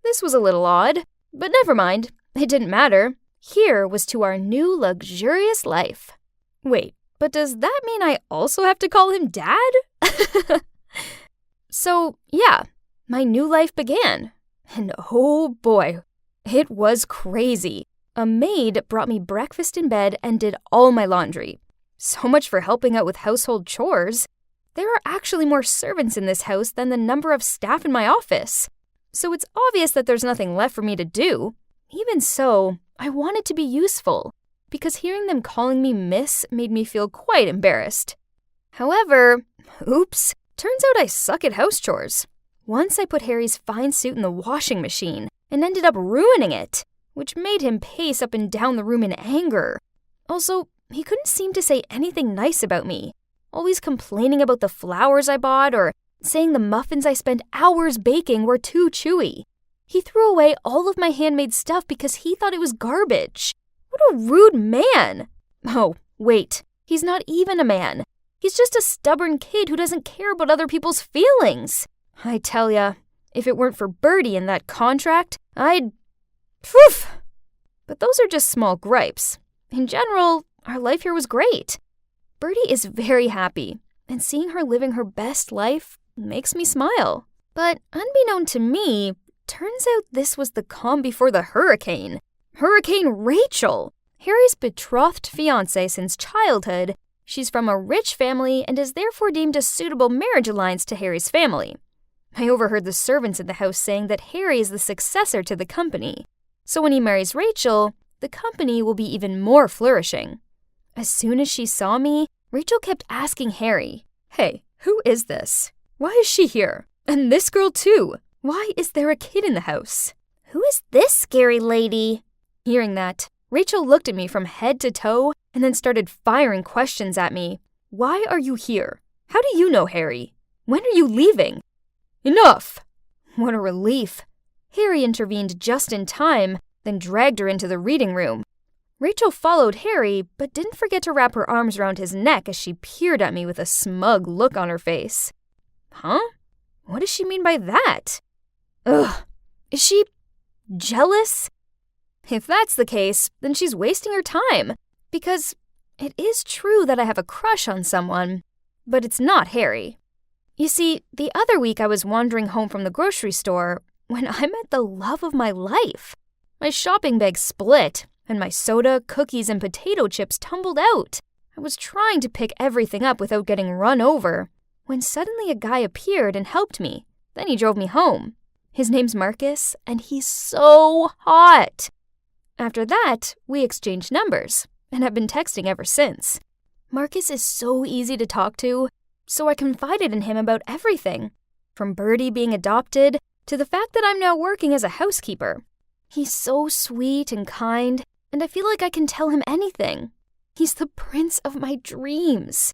This was a little odd, but never mind. It didn't matter. Here was to our new luxurious life. Wait, but does that mean I also have to call him Dad? So, yeah, my new life began. And oh boy, it was crazy. A maid brought me breakfast in bed and did all my laundry. So much for helping out with household chores. There are actually more servants in this house than the number of staff in my office. So it's obvious that there's nothing left for me to do. Even so, I wanted to be useful, because hearing them calling me Miss made me feel quite embarrassed. However, oops, turns out I suck at house chores. Once I put Harry's fine suit in the washing machine and ended up ruining it, which made him pace up and down the room in anger. Also, he couldn't seem to say anything nice about me, always complaining about the flowers I bought or saying the muffins I spent hours baking were too chewy. He threw away all of my handmade stuff because he thought it was garbage. What a rude man! Oh, wait, he's not even a man. He's just a stubborn kid who doesn't care about other people's feelings. I tell ya, if it weren't for Birdie and that contract, I'd... Phew! But those are just small gripes. In general, our life here was great. Birdie is very happy, and seeing her living her best life makes me smile. But unbeknown to me, turns out this was the calm before the hurricane. Hurricane Rachel! Harry's betrothed fiancée since childhood. She's from a rich family and is therefore deemed a suitable marriage alliance to Harry's family. I overheard the servants in the house saying that Harry is the successor to the company. So when he marries Rachel, the company will be even more flourishing. As soon as she saw me, Rachel kept asking Harry, "Hey, who is this? Why is she here? And this girl too? Why is there a kid in the house? Who is this scary lady?" Hearing that, Rachel looked at me from head to toe and then started firing questions at me. Why are you here? How do you know Harry? When are you leaving? Enough! What a relief. Harry intervened just in time, then dragged her into the reading room. Rachel followed Harry, but didn't forget to wrap her arms around his neck as she peered at me with a smug look on her face. Huh? What does she mean by that? Ugh, is she jealous? If that's the case, then she's wasting her time, because it is true that I have a crush on someone, but it's not Harry. You see, the other week I was wandering home from the grocery store when I met the love of my life. My shopping bag split, and my soda, cookies, and potato chips tumbled out. I was trying to pick everything up without getting run over, when suddenly a guy appeared and helped me. Then he drove me home. His name's Marcus, and he's so hot. After that, we exchanged numbers, and have been texting ever since. Marcus is so easy to talk to, so I confided in him about everything, from Birdie being adopted to the fact that I'm now working as a housekeeper. He's so sweet and kind, and I feel like I can tell him anything. He's the prince of my dreams.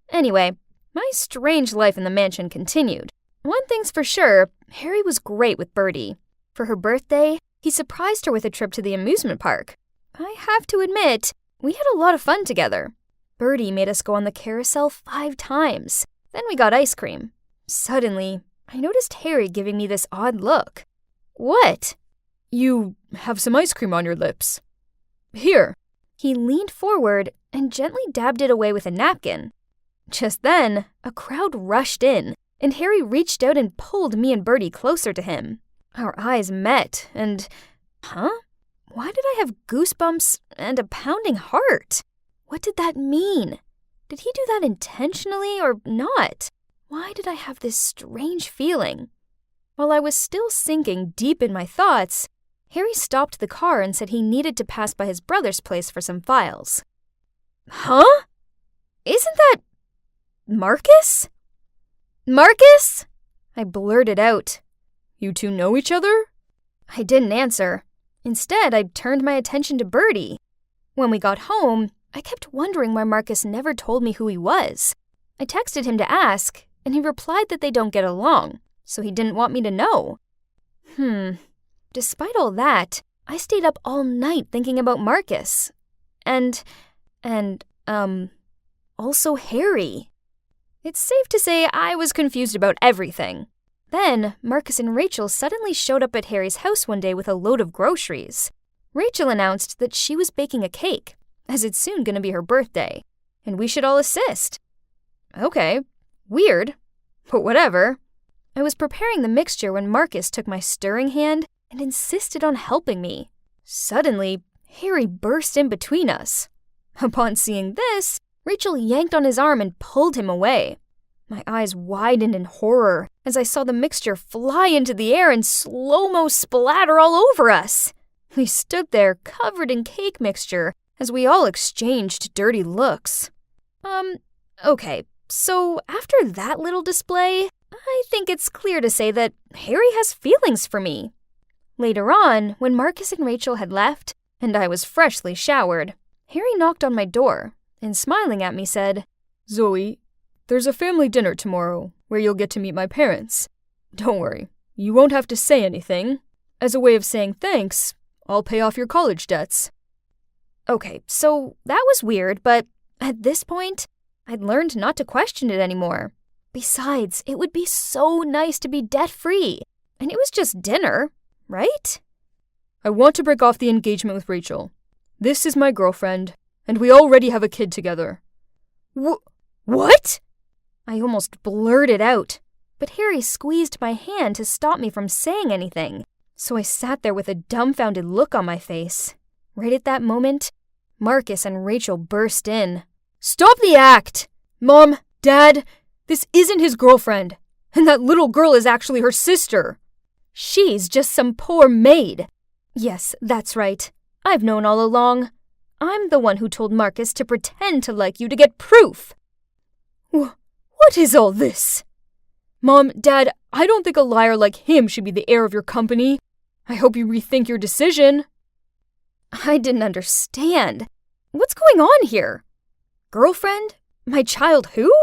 Anyway, my strange life in the mansion continued. One thing's for sure, Harry was great with Birdie. For her birthday, he surprised her with a trip to the amusement park. I have to admit, we had a lot of fun together. Birdie made us go on the carousel 5 times. Then we got ice cream. Suddenly, I noticed Harry giving me this odd look. What? You have some ice cream on your lips. Here. He leaned forward and gently dabbed it away with a napkin. Just then, a crowd rushed in, and Harry reached out and pulled me and Bertie closer to him. Our eyes met, and... Why did I have goosebumps and a pounding heart? What did that mean? Did he do that intentionally or not? Why did I have this strange feeling? While I was still sinking deep in my thoughts, Harry stopped the car and said he needed to pass by his brother's place for some files. Huh? Isn't that... Marcus? Marcus? I blurted out. You two know each other? I didn't answer. Instead, I turned my attention to Bertie. When we got home, I kept wondering why Marcus never told me who he was. I texted him to ask, and he replied that they don't get along, so he didn't want me to know. Despite all that, I stayed up all night thinking about Marcus. And also Harry. It's safe to say I was confused about everything. Then, Marcus and Rachel suddenly showed up at Harry's house one day with a load of groceries. Rachel announced that she was baking a cake, as it's soon going to be her birthday, and we should all assist. Okay, weird, but whatever. I was preparing the mixture when Marcus took my stirring hand and insisted on helping me. Suddenly, Harry burst in between us. Upon seeing this, Rachel yanked on his arm and pulled him away. My eyes widened in horror as I saw the mixture fly into the air and slow-mo splatter all over us. We stood there covered in cake mixture as we all exchanged dirty looks. Okay, so after that little display, I think it's clear to say that Harry has feelings for me. Later on, when Marcus and Rachel had left, and I was freshly showered, Harry knocked on my door and, smiling at me, said, Zoe, there's a family dinner tomorrow where you'll get to meet my parents. Don't worry, you won't have to say anything. As a way of saying thanks, I'll pay off your college debts. Okay, so that was weird, but at this point, I'd learned not to question it anymore. Besides, it would be so nice to be debt-free, and it was just dinner, right? I want to break off the engagement with Rachel. This is my girlfriend, and we already have a kid together. What? I almost blurted out, but Harry squeezed my hand to stop me from saying anything, so I sat there with a dumbfounded look on my face. Right at that moment, Marcus and Rachel burst in. Stop the act! Mom, Dad, this isn't his girlfriend, and that little girl is actually her sister. She's just some poor maid. Yes, that's right. I've known all along. I'm the one who told Marcus to pretend to like you to get proof. What is all this? Mom, Dad, I don't think a liar like him should be the heir of your company. I hope you rethink your decision. I didn't understand. What's going on here? Girlfriend? My child who?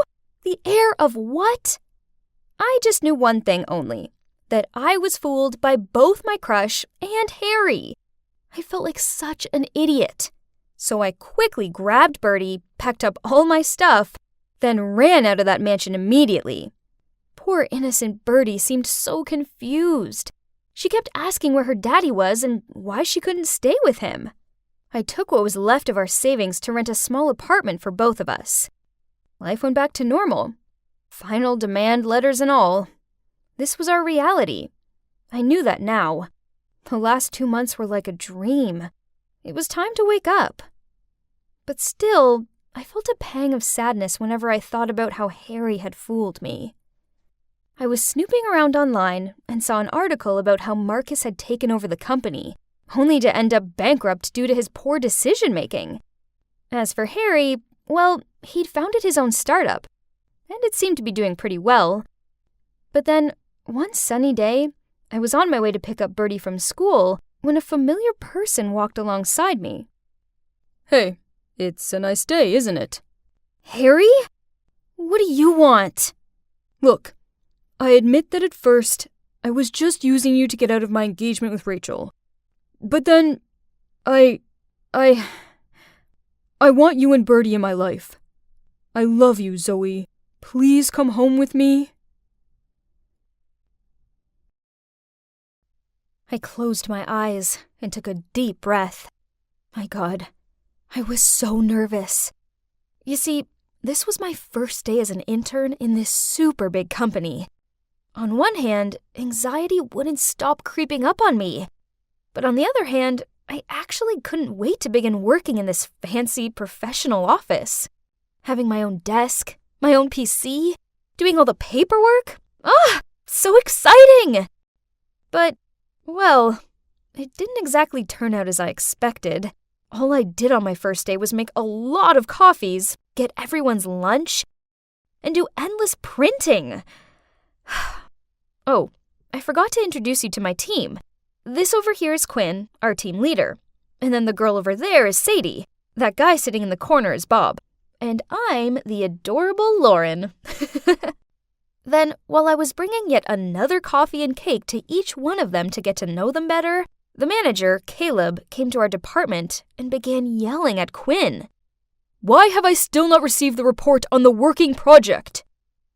The heir of what? I just knew one thing only, that I was fooled by both my crush and Harry. I felt like such an idiot. So I quickly grabbed Bertie, packed up all my stuff, then ran out of that mansion immediately. Poor innocent Bertie seemed so confused. She kept asking where her daddy was and why she couldn't stay with him. I took what was left of our savings to rent a small apartment for both of us. Life went back to normal. Final demand letters and all. This was our reality. I knew that now. The last 2 months were like a dream. It was time to wake up. But still, I felt a pang of sadness whenever I thought about how Harry had fooled me. I was snooping around online and saw an article about how Marcus had taken over the company, only to end up bankrupt due to his poor decision-making. As for Harry, well, he'd founded his own startup, and it seemed to be doing pretty well. But then, one sunny day, I was on my way to pick up Bertie from school when a familiar person walked alongside me. Hey, it's a nice day, isn't it? Harry? What do you want? Look, I admit that at first, I was just using you to get out of my engagement with Rachel. But then, I want you and Bertie in my life. I love you, Zoe. Please come home with me. I closed my eyes and took a deep breath. My God, I was so nervous. You see, this was my first day as an intern in this super big company. On one hand, anxiety wouldn't stop creeping up on me. But on the other hand, I actually couldn't wait to begin working in this fancy professional office. Having my own desk, my own PC, doing all the paperwork. So exciting! But, well, it didn't exactly turn out as I expected. All I did on my first day was make a lot of coffees, get everyone's lunch, and do endless printing. Oh, I forgot to introduce you to my team. This over here is Quinn, our team leader. And then the girl over there is Sadie. That guy sitting in the corner is Bob. And I'm the adorable Lauren. Then, while I was bringing yet another coffee and cake to each one of them to get to know them better, the manager, Caleb, came to our department and began yelling at Quinn. Why have I still not received the report on the working project?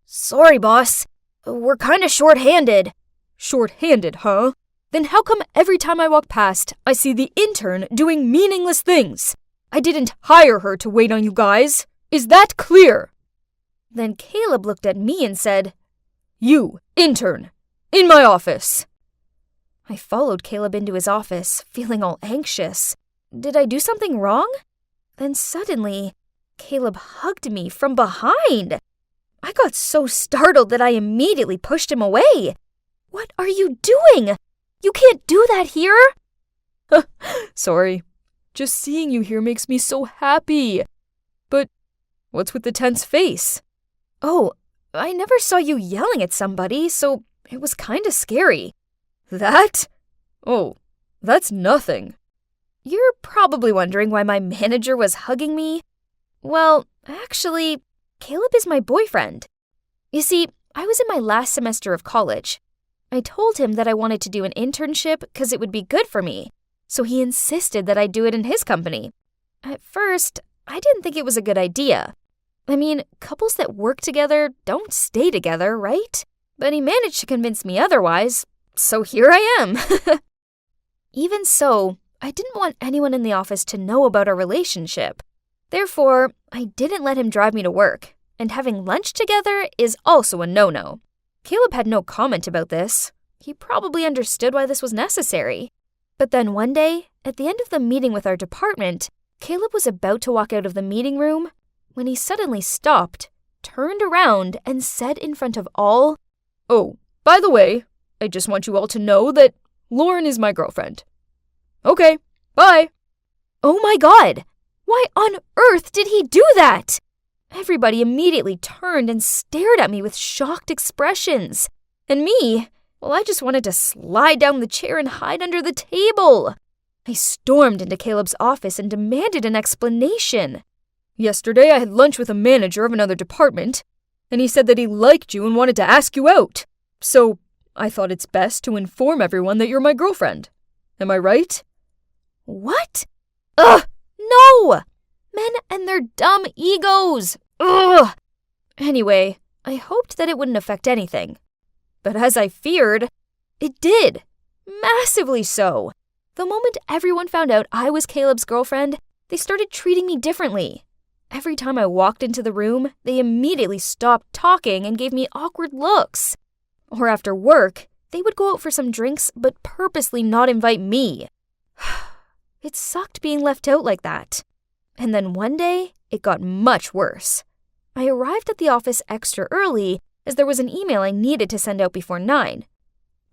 Sorry, boss. We're kinda short-handed. Short-handed, huh? Then how come every time I walk past, I see the intern doing meaningless things? I didn't hire her to wait on you guys. Is that clear? Then Caleb looked at me and said, You, intern, in my office. I followed Caleb into his office, feeling all anxious. Did I do something wrong? Then suddenly, Caleb hugged me from behind. I got so startled that I immediately pushed him away. What are you doing? You can't do that here. Sorry. Just seeing you here makes me so happy. But what's with the tense face? Oh, I never saw you yelling at somebody, so it was kinda scary. That? Oh, that's nothing. You're probably wondering why my manager was hugging me. Well, actually, Caleb is my boyfriend. You see, I was in my last semester of college. I told him that I wanted to do an internship because it would be good for me, so he insisted that I do it in his company. At first, I didn't think it was a good idea. I mean, couples that work together don't stay together, right? But he managed to convince me otherwise, so here I am. Even so, I didn't want anyone in the office to know about our relationship. Therefore, I didn't let him drive me to work, and having lunch together is also a no-no. Caleb had no comment about this. He probably understood why this was necessary. But then one day, at the end of the meeting with our department, Caleb was about to walk out of the meeting room when he suddenly stopped, turned around, and said in front of all, Oh, by the way, I just want you all to know that Lauren is my girlfriend. Okay, bye. Oh my God! Why on earth did he do that? Everybody immediately turned and stared at me with shocked expressions. And me, well, I just wanted to slide down the chair and hide under the table. I stormed into Caleb's office and demanded an explanation. Yesterday I had lunch with a manager of another department, and he said that he liked you and wanted to ask you out. So I thought it's best to inform everyone that you're my girlfriend. Am I right? What? Ugh! No! Men and their dumb egos! Ugh! Anyway, I hoped that it wouldn't affect anything. But as I feared, it did. Massively so. The moment everyone found out I was Caleb's girlfriend, they started treating me differently. Every time I walked into the room, they immediately stopped talking and gave me awkward looks. Or after work, they would go out for some drinks but purposely not invite me. It sucked being left out like that. And then one day, it got much worse. I arrived at the office extra early as there was an email I needed to send out before 9.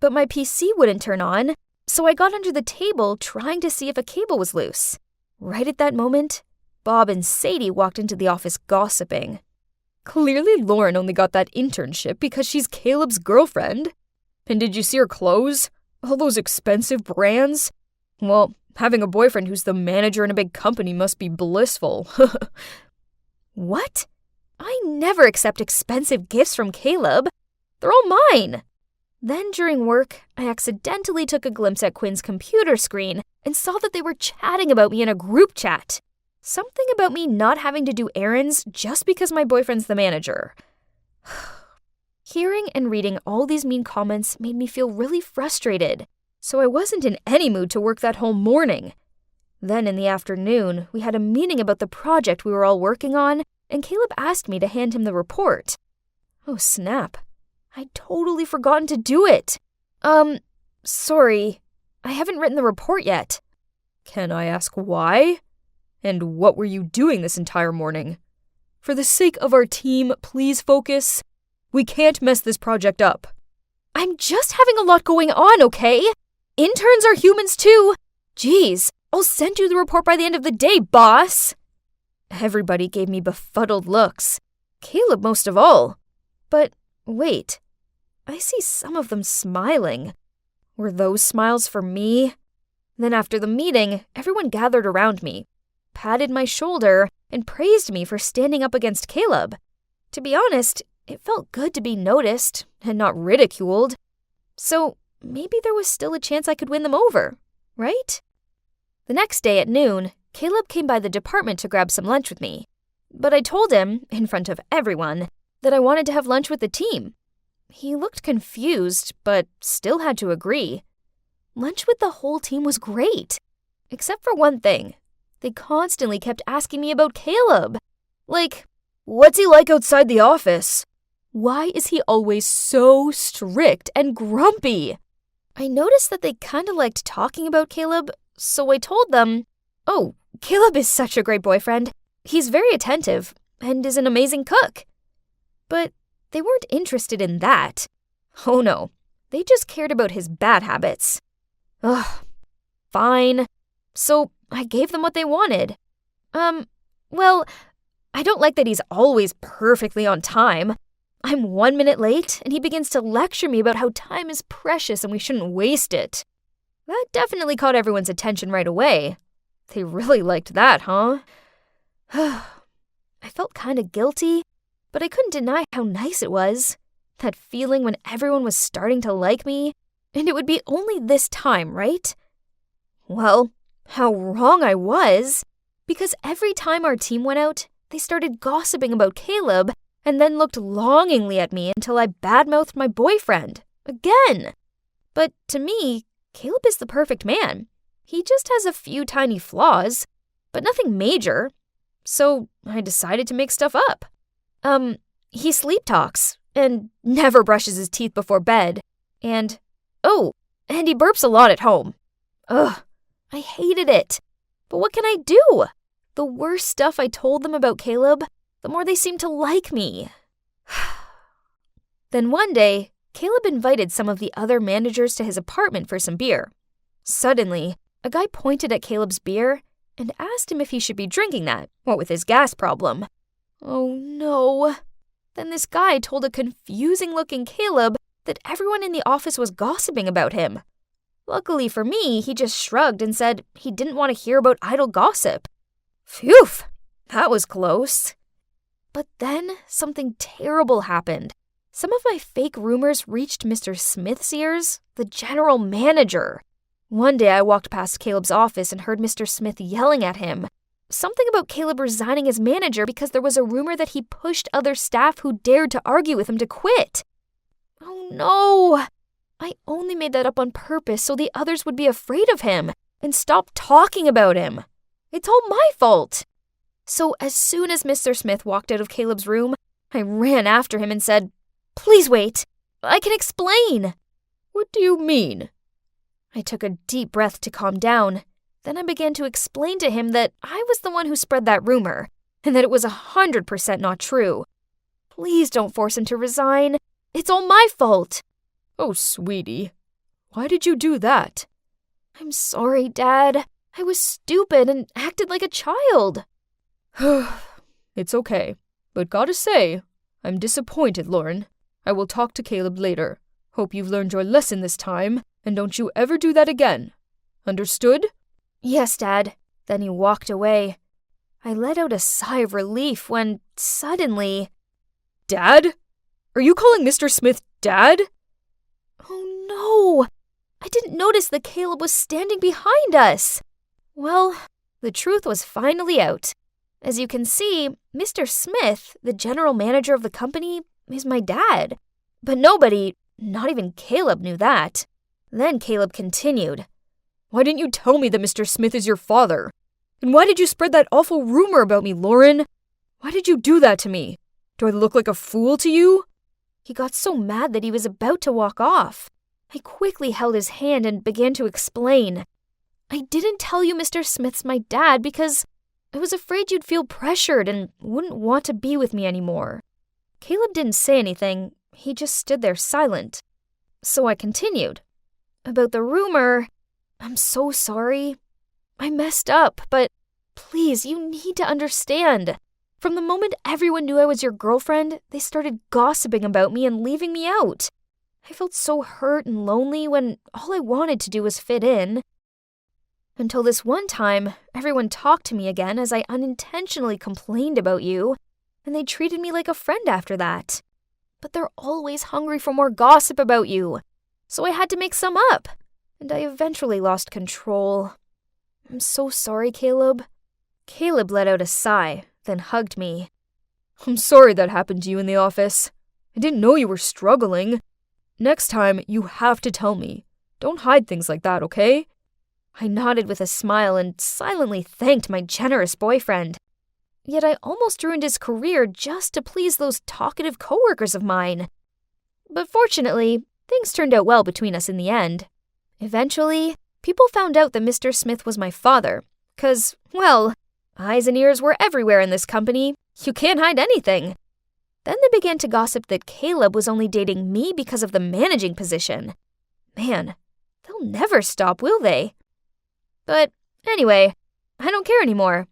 But my PC wouldn't turn on, so I got under the table trying to see if a cable was loose. Right at that moment, Bob and Sadie walked into the office gossiping. Clearly Lauren only got that internship because she's Caleb's girlfriend. And did you see her clothes? All those expensive brands? Well, having a boyfriend who's the manager in a big company must be blissful. What? I never accept expensive gifts from Caleb. They're all mine. Then during work, I accidentally took a glimpse at Quinn's computer screen and saw that they were chatting about me in a group chat. Something about me not having to do errands just because my boyfriend's the manager. Hearing and reading all these mean comments made me feel really frustrated, so I wasn't in any mood to work that whole morning. Then in the afternoon, we had a meeting about the project we were all working on, and Caleb asked me to hand him the report. Oh snap, I'd totally forgotten to do it. Sorry, I haven't written the report yet. Can I ask why? And what were you doing this entire morning? For the sake of our team, please focus. We can't mess this project up. I'm just having a lot going on, okay? Interns are humans too. Jeez, I'll send you the report by the end of the day, boss. Everybody gave me befuddled looks. Caleb most of all. But wait, I see some of them smiling. Were those smiles for me? Then after the meeting, everyone gathered around me, patted my shoulder, and praised me for standing up against Caleb. To be honest, it felt good to be noticed and not ridiculed. So maybe there was still a chance I could win them over, right? The next day at noon, Caleb came by the department to grab some lunch with me. But I told him, in front of everyone, that I wanted to have lunch with the team. He looked confused, but still had to agree. Lunch with the whole team was great, except for one thing. They constantly kept asking me about Caleb. Like, what's he like outside the office? Why is he always so strict and grumpy? I noticed that they kinda liked talking about Caleb, so I told them, oh, Caleb is such a great boyfriend. He's very attentive and is an amazing cook. But they weren't interested in that. Oh no, they just cared about his bad habits. Ugh, fine. So I gave them what they wanted. Well, I don't like that he's always perfectly on time. I'm 1 minute late, and he begins to lecture me about how time is precious and we shouldn't waste it. That definitely caught everyone's attention right away. They really liked that, huh? I felt kinda guilty, but I couldn't deny how nice it was. That feeling when everyone was starting to like me, and it would be only this time, right? Well, how wrong I was, because every time our team went out, they started gossiping about Caleb and then looked longingly at me until I badmouthed my boyfriend. Again. But to me, Caleb is the perfect man. He just has a few tiny flaws, but nothing major. So I decided to make stuff up. He sleep talks and never brushes his teeth before bed. And he burps a lot at home. Ugh, I hated it. But what can I do? The worse stuff I told them about Caleb, the more they seemed to like me. Then one day, Caleb invited some of the other managers to his apartment for some beer. Suddenly, a guy pointed at Caleb's beer and asked him if he should be drinking that, what with his gas problem. Oh no. Then this guy told a confusing-looking Caleb that everyone in the office was gossiping about him. Luckily for me, he just shrugged and said he didn't want to hear about idle gossip. Phew, that was close. But then something terrible happened. Some of my fake rumors reached Mr. Smith's ears, the general manager. One day I walked past Caleb's office and heard Mr. Smith yelling at him. Something about Caleb resigning as manager because there was a rumor that he pushed other staff who dared to argue with him to quit. Oh no! I only made that up on purpose so the others would be afraid of him and stop talking about him. It's all my fault. So as soon as Mr. Smith walked out of Caleb's room, I ran after him and said, "Please wait. I can explain." What do you mean? I took a deep breath to calm down. Then I began to explain to him that I was the one who spread that rumor and that it was 100% not true. Please don't force him to resign. It's all my fault. Oh, sweetie, why did you do that? I'm sorry, Dad. I was stupid and acted like a child. It's okay, but gotta say, I'm disappointed, Lauren. I will talk to Caleb later. Hope you've learned your lesson this time, and don't you ever do that again. Understood? Yes, Dad. Then he walked away. I let out a sigh of relief when, suddenly... Dad? Are you calling Mr. Smith Dad? Oh no! I didn't notice that Caleb was standing behind us. Well, the truth was finally out. As you can see, Mr. Smith, the general manager of the company, is my dad. But nobody, not even Caleb, knew that. Then Caleb continued. Why didn't you tell me that Mr. Smith is your father? And why did you spread that awful rumor about me, Lauren? Why did you do that to me? Do I look like a fool to you? He got so mad that he was about to walk off. I quickly held his hand and began to explain. I didn't tell you Mr. Smith's my dad because I was afraid you'd feel pressured and wouldn't want to be with me anymore. Caleb didn't say anything. He just stood there silent. So I continued. About the rumor, I'm so sorry. I messed up, but please, you need to understand. From the moment everyone knew I was your girlfriend, they started gossiping about me and leaving me out. I felt so hurt and lonely when all I wanted to do was fit in. Until this one time, everyone talked to me again as I unintentionally complained about you, and they treated me like a friend after that. But they're always hungry for more gossip about you, so I had to make some up, and I eventually lost control. I'm so sorry, Caleb. Caleb let out a sigh, then hugged me. I'm sorry that happened to you in the office. I didn't know you were struggling. Next time, you have to tell me. Don't hide things like that, okay? I nodded with a smile and silently thanked my generous boyfriend. Yet I almost ruined his career just to please those talkative coworkers of mine. But fortunately, things turned out well between us in the end. Eventually, people found out that Mr. Smith was my father, 'cause, well, eyes and ears were everywhere in this company. You can't hide anything. Then they began to gossip that Caleb was only dating me because of the managing position. Man, they'll never stop, will they? But anyway, I don't care anymore.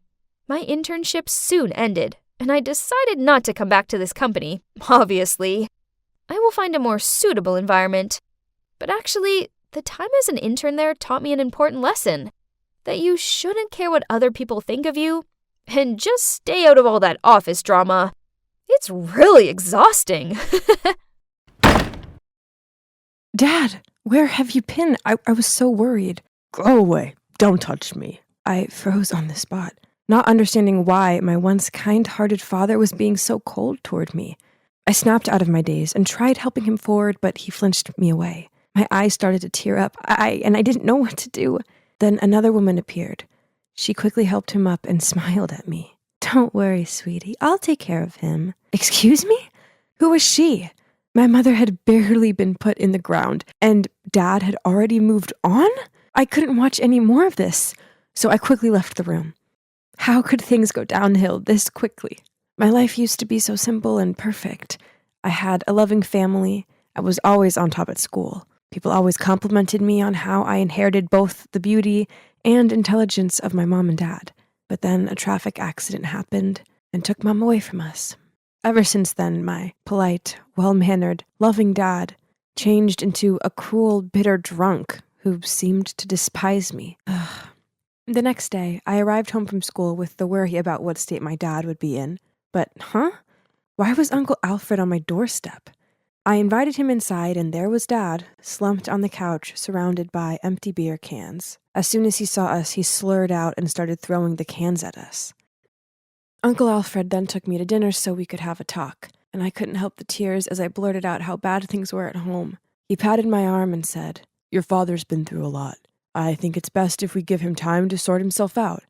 My internship soon ended, and I decided not to come back to this company, obviously. I will find a more suitable environment. But actually, the time as an intern there taught me an important lesson. That you shouldn't care what other people think of you, and just stay out of all that office drama. It's really exhausting. Dad, where have you been? I was so worried. Go away. Don't touch me. I froze on the spot, not understanding why my once kind-hearted father was being so cold toward me. I snapped out of my daze and tried helping him forward, but he flinched me away. My eyes started to tear up, and I didn't know what to do. Then another woman appeared. She quickly helped him up and smiled at me. Don't worry, sweetie. I'll take care of him. Excuse me? Who was she? My mother had barely been put in the ground, and Dad had already moved on? I couldn't watch any more of this, so I quickly left the room. How could things go downhill this quickly? My life used to be so simple and perfect. I had a loving family. I was always on top at school. People always complimented me on how I inherited both the beauty and intelligence of my mom and dad. But then a traffic accident happened and took Mom away from us. Ever since then, my polite, well-mannered, loving dad changed into a cruel, bitter drunk who seemed to despise me. Ugh. The next day, I arrived home from school with the worry about what state my dad would be in. But, why was Uncle Alfred on my doorstep? I invited him inside, and there was Dad, slumped on the couch, surrounded by empty beer cans. As soon as he saw us, he slurred out and started throwing the cans at us. Uncle Alfred then took me to dinner so we could have a talk, and I couldn't help the tears as I blurted out how bad things were at home. He patted my arm and said, Your father's been through a lot. I think it's best if we give him time to sort himself out.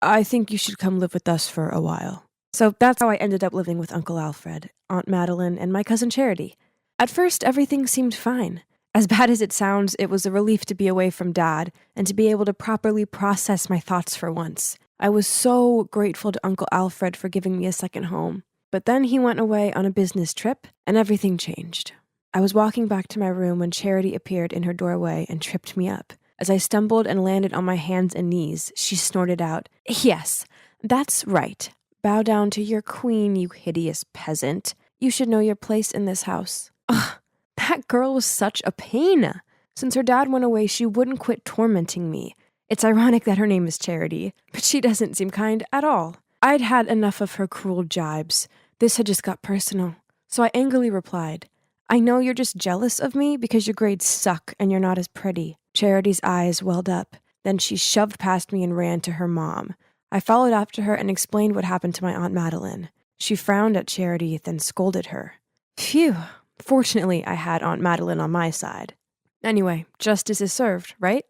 I think you should come live with us for a while. So that's how I ended up living with Uncle Alfred, Aunt Madeline, and my cousin Charity. At first, everything seemed fine. As bad as it sounds, it was a relief to be away from Dad and to be able to properly process my thoughts for once. I was so grateful to Uncle Alfred for giving me a second home. But then he went away on a business trip, and everything changed. I was walking back to my room when Charity appeared in her doorway and tripped me up. As I stumbled and landed on my hands and knees, she snorted out, "Yes, that's right. Bow down to your queen, you hideous peasant. You should know your place in this house." Ugh, that girl was such a pain. Since her dad went away, she wouldn't quit tormenting me. It's ironic that her name is Charity, but she doesn't seem kind at all. I'd had enough of her cruel jibes. This had just got personal. So I angrily replied, "I know you're just jealous of me because your grades suck and you're not as pretty." Charity's eyes welled up. Then she shoved past me and ran to her mom. I followed after her and explained what happened to my Aunt Madeline. She frowned at Charity, then scolded her. Phew. Fortunately, I had Aunt Madeline on my side. Anyway, justice is served, right?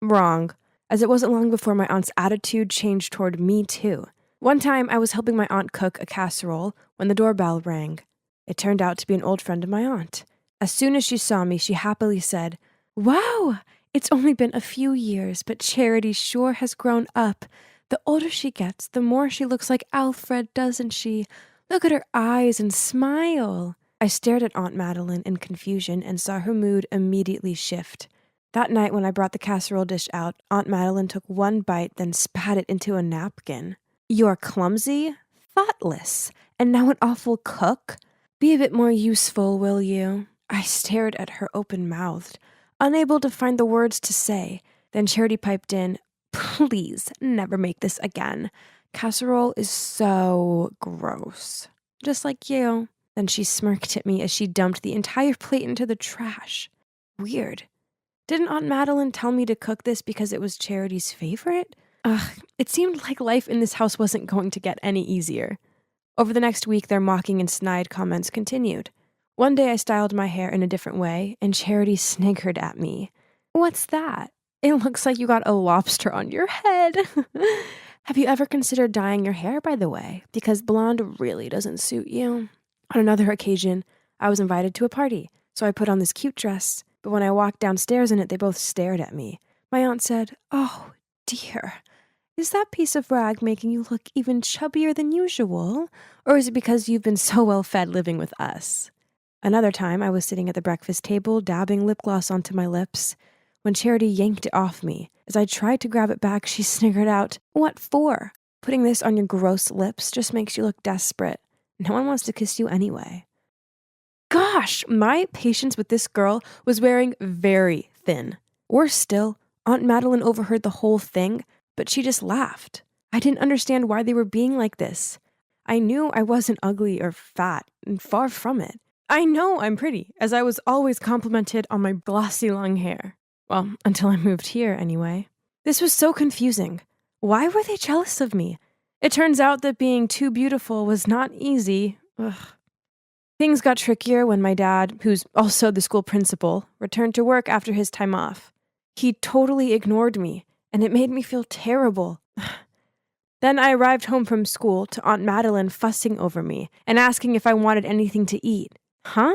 Wrong, as it wasn't long before my aunt's attitude changed toward me, too. One time, I was helping my aunt cook a casserole when the doorbell rang. It turned out to be an old friend of my aunt. As soon as she saw me, she happily said, "Wow, it's only been a few years, but Charity sure has grown up. The older she gets, the more she looks like Alfred, doesn't she? Look at her eyes and smile." I stared at Aunt Madeline in confusion and saw her mood immediately shift. That night when I brought the casserole dish out, Aunt Madeline took one bite, then spat it into a napkin. "You're clumsy, thoughtless, and now an awful cook? Be a bit more useful, will you?" I stared at her open-mouthed, unable to find the words to say. Then Charity piped in, "Please, never make this again. Casserole is so gross. Just like you." Then she smirked at me as she dumped the entire plate into the trash. Weird. Didn't Aunt Madeline tell me to cook this because it was Charity's favorite? It seemed like life in this house wasn't going to get any easier. Over the next week, their mocking and snide comments continued. One day I styled my hair in a different way, and Charity sniggered at me. "What's that? It looks like you got a lobster on your head." Have you ever considered dyeing your hair, by the way? Because blonde really doesn't suit you. On another occasion, I was invited to a party, so I put on this cute dress, but when I walked downstairs in it, they both stared at me. My aunt said, "Oh, dear. Is that piece of rag making you look even chubbier than usual? Or is it because you've been so well fed living with us?" Another time, I was sitting at the breakfast table, dabbing lip gloss onto my lips, when Charity yanked it off me. As I tried to grab it back, she sniggered out, "What for? Putting this on your gross lips just makes you look desperate. No one wants to kiss you anyway." Gosh, my patience with this girl was wearing very thin. Worse still, Aunt Madeline overheard the whole thing, but she just laughed. I didn't understand why they were being like this. I knew I wasn't ugly or fat, and far from it. I know I'm pretty, as I was always complimented on my glossy long hair. Well, until I moved here, anyway. This was so confusing. Why were they jealous of me? It turns out that being too beautiful was not easy. Ugh. Things got trickier when my dad, who's also the school principal, returned to work after his time off. He totally ignored me, and it made me feel terrible. Then I arrived home from school to Aunt Madeline fussing over me and asking if I wanted anything to eat. Huh?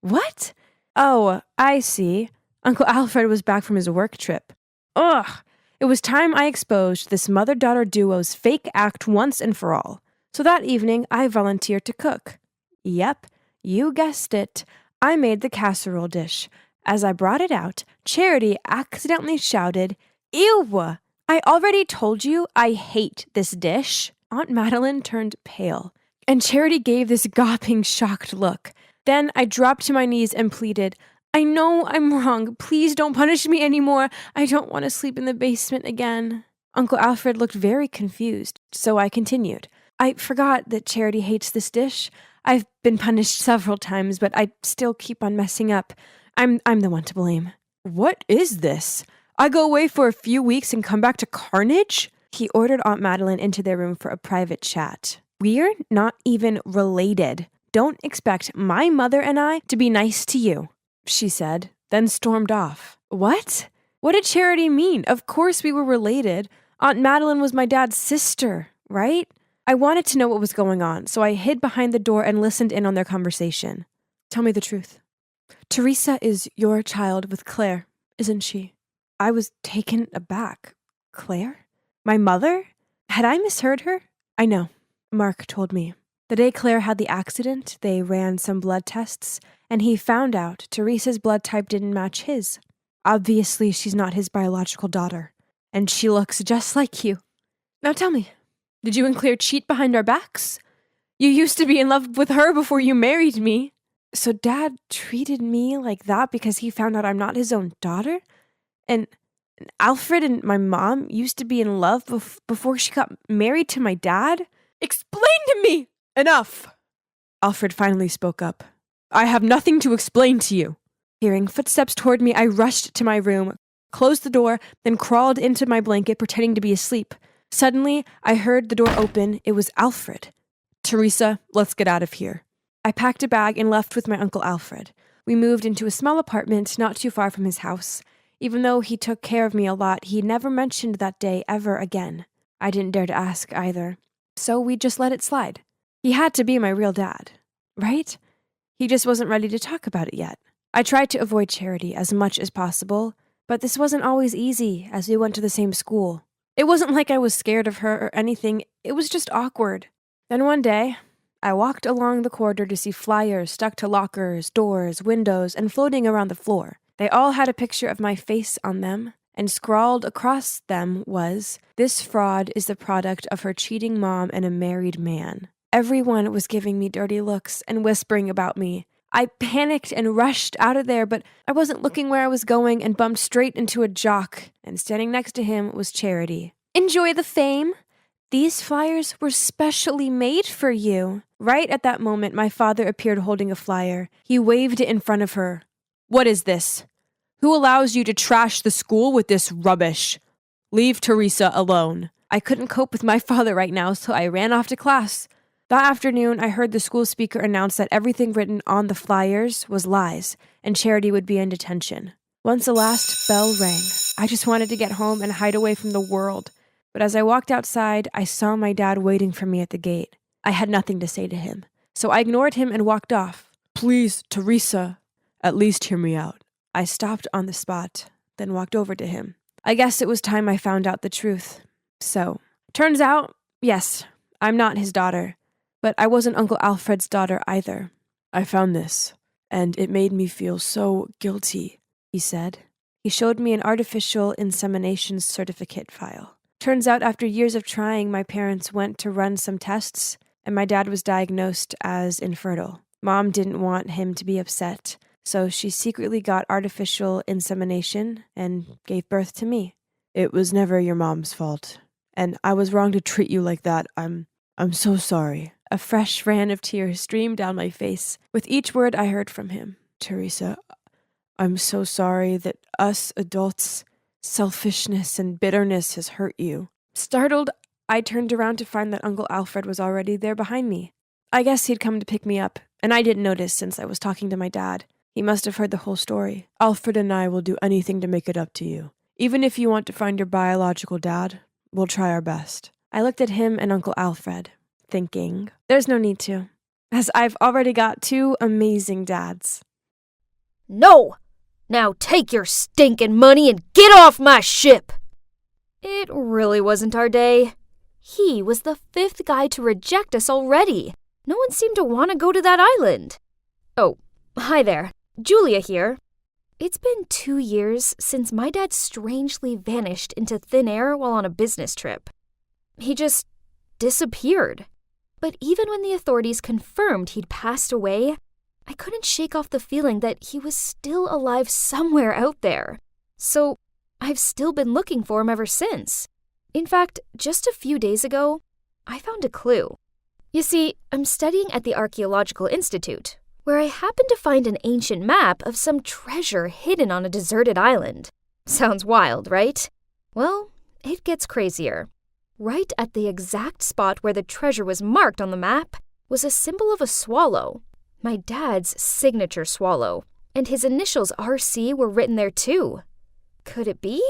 What? Oh, I see. Uncle Alfred was back from his work trip. Ugh! It was time I exposed this mother-daughter duo's fake act once and for all. So that evening, I volunteered to cook. Yep, you guessed it. I made the casserole dish. As I brought it out, Charity accidentally shouted, "Ew! I already told you I hate this dish." Aunt Madeline turned pale, and Charity gave this gawping, shocked look. Then I dropped to my knees and pleaded, "I know I'm wrong. Please don't punish me anymore. I don't want to sleep in the basement again." Uncle Alfred looked very confused, so I continued. "I forgot that Charity hates this dish. I've been punished several times, but I still keep on messing up. I'm the one to blame." "What is this? I go away for a few weeks and come back to carnage?" He ordered Aunt Madeline into their room for a private chat. "We're not even related. Don't expect my mother and I to be nice to you," she said, then stormed off. What? What did Charity mean? Of course we were related. Aunt Madeline was my dad's sister, right? I wanted to know what was going on, so I hid behind the door and listened in on their conversation. "Tell me the truth. Teresa is your child with Claire, isn't she?" I was taken aback. Claire? My mother? Had I misheard her? "I know. Mark told me. The day Claire had the accident, they ran some blood tests, and he found out Teresa's blood type didn't match his. Obviously, she's not his biological daughter, and she looks just like you. Now tell me, did you and Claire cheat behind our backs? You used to be in love with her before you married me. So Dad treated me like that because he found out I'm not his own daughter? And Alfred and my mom used to be in love before she got married to my dad? Explain to me!" "Enough!" Alfred finally spoke up. "I have nothing to explain to you." Hearing footsteps toward me, I rushed to my room, closed the door, then crawled into my blanket pretending to be asleep. Suddenly, I heard the door open. It was Alfred. "Teresa, let's get out of here." I packed a bag and left with my Uncle Alfred. We moved into a small apartment not too far from his house. Even though he took care of me a lot, he never mentioned that day ever again. I didn't dare to ask either, so we just let it slide. He had to be my real dad, right? He just wasn't ready to talk about it yet. I tried to avoid Charity as much as possible, but this wasn't always easy as we went to the same school. It wasn't like I was scared of her or anything, it was just awkward. Then one day, I walked along the corridor to see flyers stuck to lockers, doors, windows, and floating around the floor. They all had a picture of my face on them, and scrawled across them was, "This fraud is the product of her cheating mom and a married man." Everyone was giving me dirty looks and whispering about me. I panicked and rushed out of there, but I wasn't looking where I was going and bumped straight into a jock, and standing next to him was Charity. "Enjoy the fame? These flyers were specially made for you." Right at that moment, my father appeared holding a flyer. He waved it in front of her. "What is this? Who allows you to trash the school with this rubbish? Leave Teresa alone." I couldn't cope with my father right now, so I ran off to class. That afternoon, I heard the school speaker announce that everything written on the flyers was lies, and Charity would be in detention. Once the last bell rang, I just wanted to get home and hide away from the world. But as I walked outside, I saw my dad waiting for me at the gate. I had nothing to say to him, so I ignored him and walked off. Please, Teresa, at least hear me out. I stopped on the spot, then walked over to him. I guess it was time I found out the truth. So, turns out, yes, I'm not his daughter. But I wasn't Uncle Alfred's daughter either. I found this, and it made me feel so guilty, he said. He showed me an artificial insemination certificate file. Turns out after years of trying, my parents went to run some tests, and my dad was diagnosed as infertile. Mom didn't want him to be upset, so she secretly got artificial insemination and gave birth to me. It was never your mom's fault, and I was wrong to treat you like that. I'm so sorry. A fresh ran of tears streamed down my face with each word I heard from him. Teresa, I'm so sorry that us adults, selfishness and bitterness has hurt you. Startled, I turned around to find that Uncle Alfred was already there behind me. I guess he'd come to pick me up, and I didn't notice since I was talking to my dad. He must have heard the whole story. Alfred and I will do anything to make it up to you. Even if you want to find your biological dad, we'll try our best. I looked at him and Uncle Alfred, thinking, there's no need to, as I've already got two amazing dads. "No! Now take your stinking money and get off my ship!" It really wasn't our day. He was the fifth guy to reject us already. No one seemed to want to go to that island. Oh, hi there. Julia here. It's been 2 years since my dad strangely vanished into thin air while on a business trip. He just disappeared. But even when the authorities confirmed he'd passed away, I couldn't shake off the feeling that he was still alive somewhere out there. So I've still been looking for him ever since. In fact, just a few days ago, I found a clue. You see, I'm studying at the Archaeological Institute, where I happened to find an ancient map of some treasure hidden on a deserted island. Sounds wild, right? Well, it gets crazier. Right at the exact spot where the treasure was marked on the map was a symbol of a swallow, my dad's signature swallow, and his initials RC were written there too. Could it be?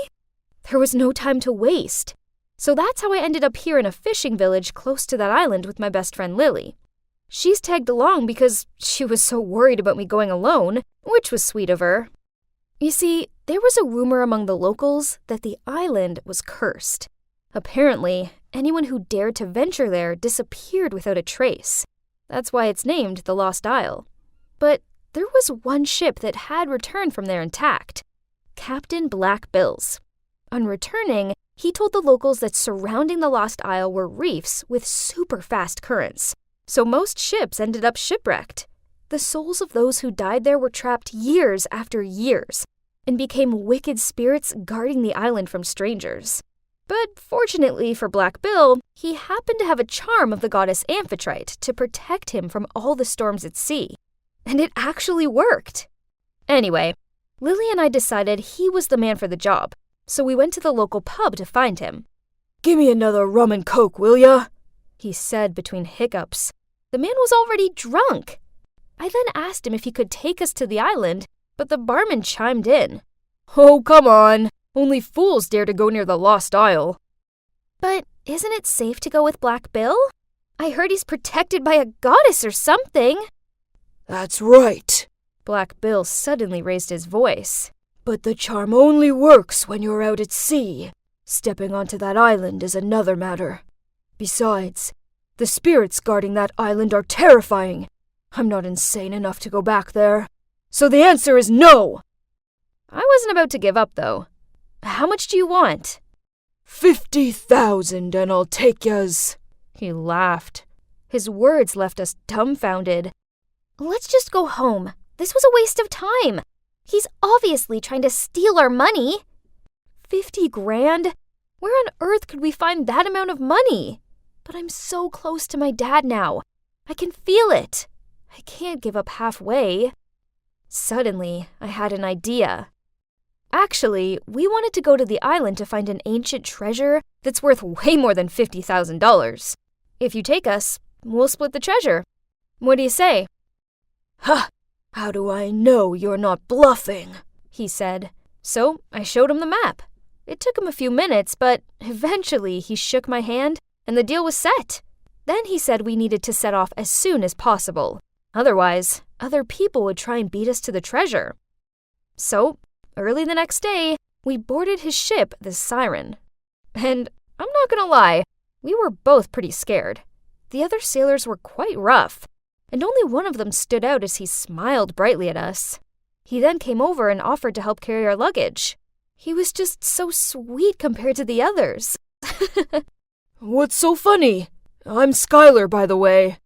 There was no time to waste. So that's how I ended up here in a fishing village close to that island with my best friend Lily. She's tagged along because she was so worried about me going alone, which was sweet of her. You see, there was a rumor among the locals that the island was cursed. Apparently, anyone who dared to venture there disappeared without a trace. That's why it's named the Lost Isle. But there was one ship that had returned from there intact, Captain Black Bill's. On returning, he told the locals that surrounding the Lost Isle were reefs with super fast currents, so most ships ended up shipwrecked. The souls of those who died there were trapped years after years and became wicked spirits guarding the island from strangers. But fortunately for Black Bill, he happened to have a charm of the goddess Amphitrite to protect him from all the storms at sea. And it actually worked. Anyway, Lily and I decided he was the man for the job, so we went to the local pub to find him. "Give me another rum and coke, will ya?" He said between hiccups. The man was already drunk. I then asked him if he could take us to the island, but the barman chimed in. Oh, come on. Only fools dare to go near the Lost Isle. But isn't it safe to go with Black Bill? I heard he's protected by a goddess or something. That's right. Black Bill suddenly raised his voice. But the charm only works when you're out at sea. Stepping onto that island is another matter. Besides, the spirits guarding that island are terrifying. I'm not insane enough to go back there. So the answer is no! I wasn't about to give up, though. How much do you want? 50,000 and I'll take yas. He laughed. His words left us dumbfounded. Let's just go home. This was a waste of time. He's obviously trying to steal our money. 50 grand? Where on earth could we find that amount of money? But I'm so close to my dad now. I can feel it. I can't give up halfway. Suddenly, I had an idea. Actually, we wanted to go to the island to find an ancient treasure that's worth way more than $50,000. If you take us, we'll split the treasure. What do you say? Ha! How do I know you're not bluffing? He said. So I showed him the map. It took him a few minutes, but eventually he shook my hand and the deal was set. Then he said we needed to set off as soon as possible. Otherwise, other people would try and beat us to the treasure. So, early the next day, we boarded his ship, the Siren. And I'm not gonna lie, we were both pretty scared. The other sailors were quite rough, and only one of them stood out as he smiled brightly at us. He then came over and offered to help carry our luggage. He was just so sweet compared to the others. What's so funny? I'm Skylar, by the way.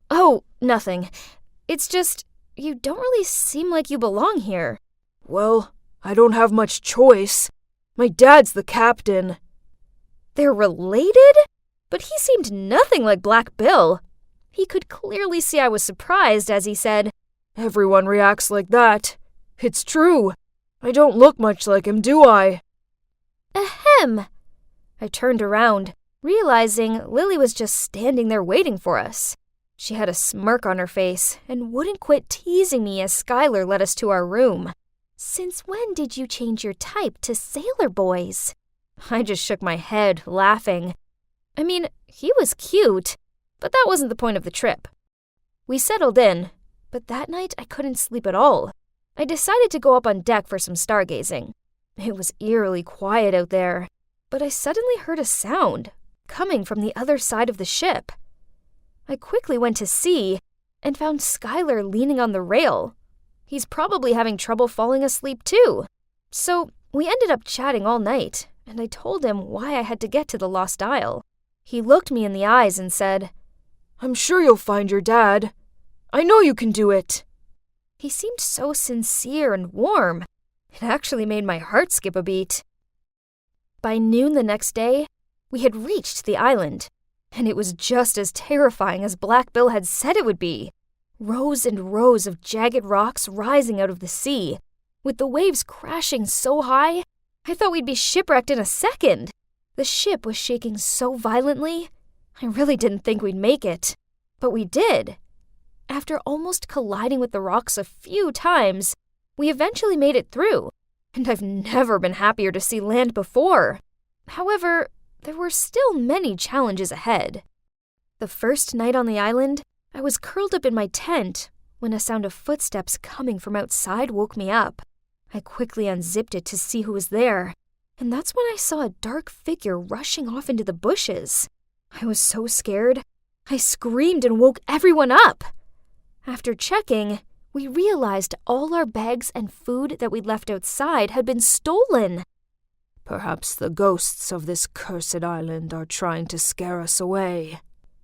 Oh, nothing. It's just, you don't really seem like you belong here. Well, I don't have much choice. My dad's the captain. They're related? But he seemed nothing like Black Bill. He could clearly see I was surprised as he said, Everyone reacts like that. It's true. I don't look much like him, do I? Ahem. I turned around, realizing Lily was just standing there waiting for us. She had a smirk on her face and wouldn't quit teasing me as Skylar led us to our room. Since when did you change your type to sailor boys? I just shook my head, laughing. I mean, he was cute, but that wasn't the point of the trip. We settled in, but that night I couldn't sleep at all. I decided to go up on deck for some stargazing. It was eerily quiet out there, but I suddenly heard a sound coming from the other side of the ship. I quickly went to see and found Skylar leaning on the rail. He's probably having trouble falling asleep too. So we ended up chatting all night, and I told him why I had to get to the Lost Isle. He looked me in the eyes and said, I'm sure you'll find your dad. I know you can do it. He seemed so sincere and warm. It actually made my heart skip a beat. By noon the next day, we had reached the island, and it was just as terrifying as Black Bill had said it would be. Rows and rows of jagged rocks rising out of the sea, with the waves crashing so high, I thought we'd be shipwrecked in a second. The ship was shaking so violently, I really didn't think we'd make it. But we did. After almost colliding with the rocks a few times, we eventually made it through, and I've never been happier to see land before. However, there were still many challenges ahead. The first night on the island, I was curled up in my tent when a sound of footsteps coming from outside woke me up. I quickly unzipped it to see who was there, and that's when I saw a dark figure rushing off into the bushes. I was so scared, I screamed and woke everyone up. After checking, we realized all our bags and food that we'd left outside had been stolen. Perhaps the ghosts of this cursed island are trying to scare us away.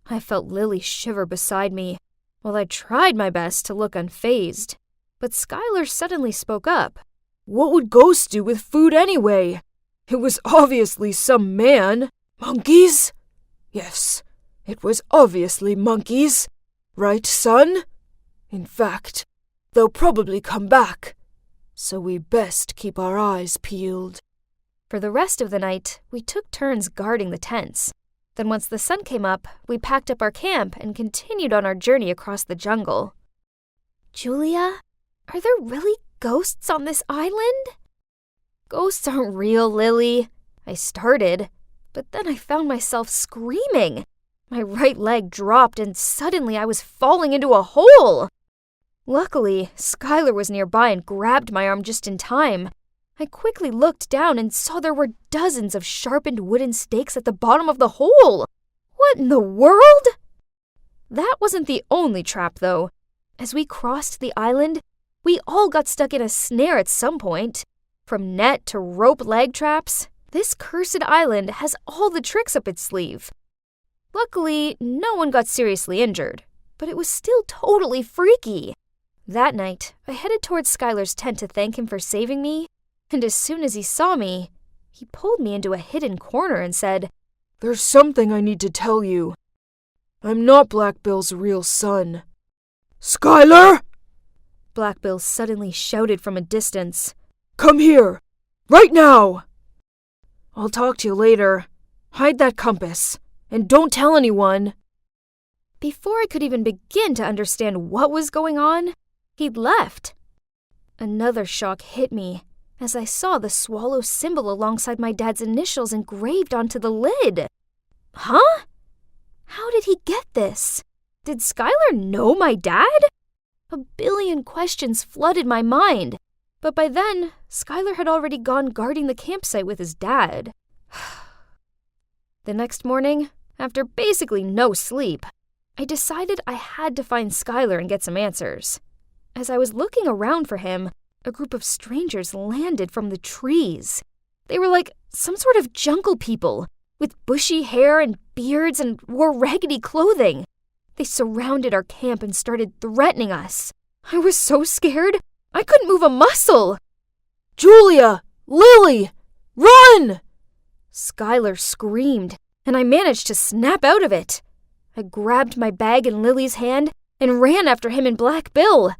I felt Lily shiver beside me, while I tried my best to look unfazed. But Skylar suddenly spoke up. What would ghosts do with food anyway? It was obviously some man. Monkeys? Yes, it was obviously monkeys. Right, son? In fact, they'll probably come back. So we best keep our eyes peeled. For the rest of the night, we took turns guarding the tents. Then once the sun came up, we packed up our camp and continued on our journey across the jungle. Julia, are there really ghosts on this island? Ghosts aren't real, Lily. I started, but then I found myself screaming. My right leg dropped and suddenly I was falling into a hole. Luckily, Skylar was nearby and grabbed my arm just in time. I quickly looked down and saw there were dozens of sharpened wooden stakes at the bottom of the hole. What in the world? That wasn't the only trap, though. As we crossed the island, we all got stuck in a snare at some point. From net to rope leg traps, this cursed island has all the tricks up its sleeve. Luckily, no one got seriously injured, but it was still totally freaky. That night, I headed towards Skylar's tent to thank him for saving me, and as soon as he saw me, he pulled me into a hidden corner and said, "There's something I need to tell you. I'm not Black Bill's real son." "Skylar!" Black Bill suddenly shouted from a distance. "Come here! Right now!" "I'll talk to you later. Hide that compass, and don't tell anyone." Before I could even begin to understand what was going on, he'd left. Another shock hit me as I saw the swallow symbol alongside my dad's initials engraved onto the lid. Huh? How did he get this? Did Skylar know my dad? A billion questions flooded my mind, but by then, Skylar had already gone guarding the campsite with his dad. The next morning, after basically no sleep, I decided I had to find Skylar and get some answers. As I was looking around for him, a group of strangers landed from the trees. They were like some sort of jungle people, with bushy hair and beards and wore raggedy clothing. They surrounded our camp and started threatening us. I was so scared, I couldn't move a muscle. "Julia! Lily! Run!" Skylar screamed, and I managed to snap out of it. I grabbed my bag in Lily's hand and ran after him and Black Bill.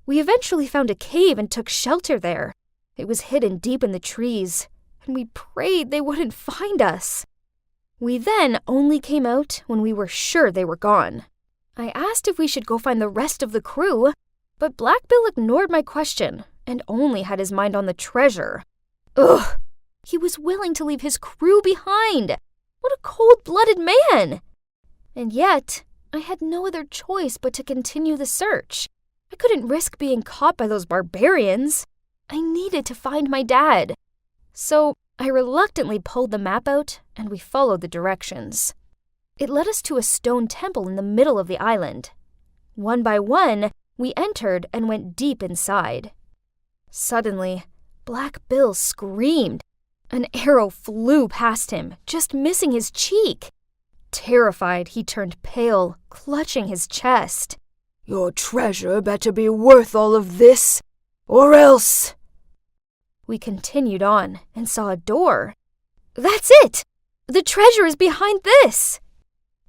We eventually found a cave and took shelter there. It was hidden deep in the trees, and we prayed they wouldn't find us. We then only came out when we were sure they were gone. I asked if we should go find the rest of the crew, but Black Bill ignored my question and only had his mind on the treasure. Ugh! He was willing to leave his crew behind. What a cold-blooded man! And yet, I had no other choice but to continue the search. I couldn't risk being caught by those barbarians. I needed to find my dad. So I reluctantly pulled the map out, and we followed the directions. It led us to a stone temple in the middle of the island. One by one, we entered and went deep inside. Suddenly, Black Bill screamed. An arrow flew past him, just missing his cheek. Terrified, he turned pale, clutching his chest. "Your treasure better be worth all of this, or else." We continued on and saw a door. That's it! The treasure is behind this!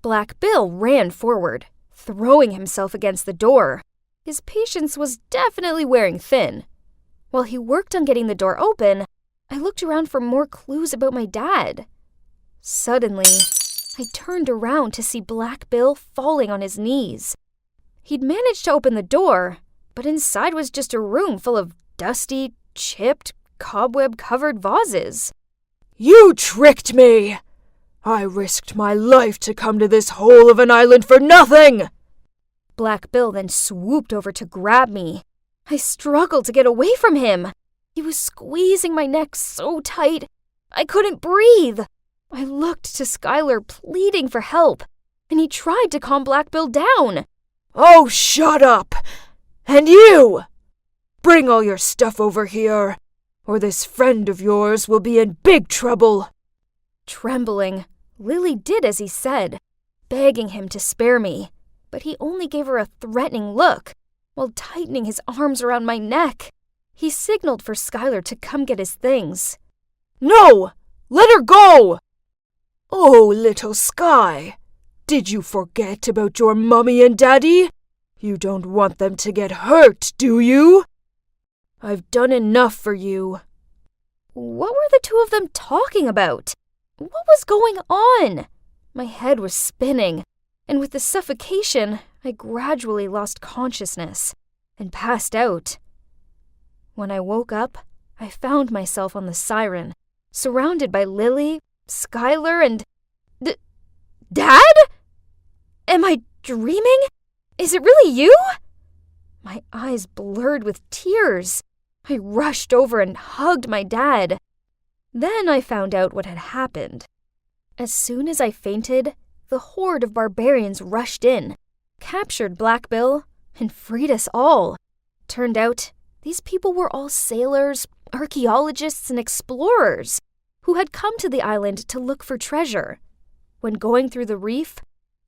Black Bill ran forward, throwing himself against the door. His patience was definitely wearing thin. While he worked on getting the door open, I looked around for more clues about my dad. Suddenly, I turned around to see Black Bill falling on his knees. He'd managed to open the door, but inside was just a room full of dusty, chipped, cobweb-covered vases. "You tricked me! I risked my life to come to this hole of an island for nothing!" Black Bill then swooped over to grab me. I struggled to get away from him. He was squeezing my neck so tight, I couldn't breathe. I looked to Skylar pleading for help, and he tried to calm Black Bill down. "Oh, shut up! And you! Bring all your stuff over here, or this friend of yours will be in big trouble." Trembling, Lily did as he said, begging him to spare me, but he only gave her a threatening look while tightening his arms around my neck. He signaled for Skylar to come get his things. "No! Let her go! Oh, little Sky, did you forget about your mummy and daddy? You don't want them to get hurt, do you? I've done enough for you." What were the two of them talking about? What was going on? My head was spinning, and with the suffocation, I gradually lost consciousness. and passed out. When I woke up, I found myself on the siren, surrounded by Lily, Skylar, and... Dad? Am I dreaming? Is it really you? My eyes blurred with tears. I rushed over and hugged my dad. Then I found out what had happened. As soon as I fainted, the horde of barbarians rushed in, captured Black Bill, and freed us all. Turned out, these people were all sailors, archaeologists, and explorers who had come to the island to look for treasure. When going through the reef,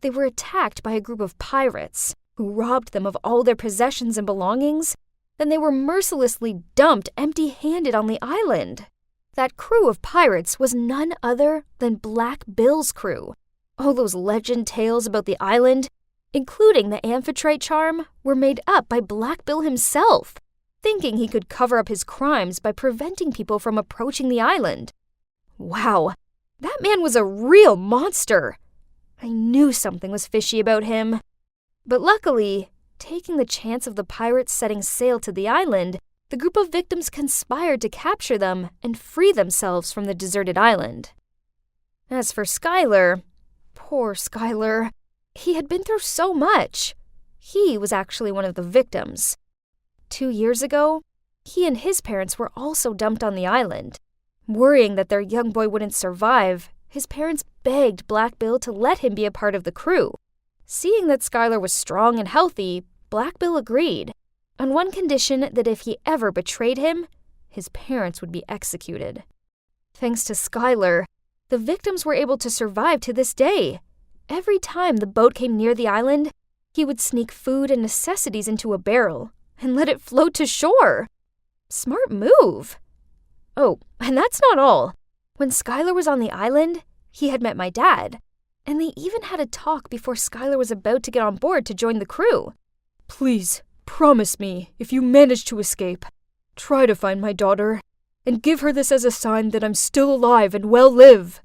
they were attacked by a group of pirates who robbed them of all their possessions and belongings. Then they were mercilessly dumped empty-handed on the island. That crew of pirates was none other than Black Bill's crew. All those legend tales about the island, including the amphitrite charm, were made up by Black Bill himself, thinking he could cover up his crimes by preventing people from approaching the island. Wow, that man was a real monster. I knew something was fishy about him. But luckily, taking the chance of the pirates setting sail to the island, the group of victims conspired to capture them and free themselves from the deserted island. As for Skylar, poor Skylar, he had been through so much. He was actually one of the victims. 2 years ago, he and his parents were also dumped on the island. Worrying that their young boy wouldn't survive, his parents begged Black Bill to let him be a part of the crew. Seeing that Skylar was strong and healthy, Black Bill agreed, on one condition that if he ever betrayed him, his parents would be executed. Thanks to Skylar, the victims were able to survive to this day. Every time the boat came near the island, he would sneak food and necessities into a barrel and let it float to shore. Smart move. Oh, and that's not all. When Skylar was on the island, he had met my dad, and they even had a talk before Skylar was about to get on board to join the crew. Please, promise me, if you manage to escape, try to find my daughter, and give her this as a sign that I'm still alive and well live.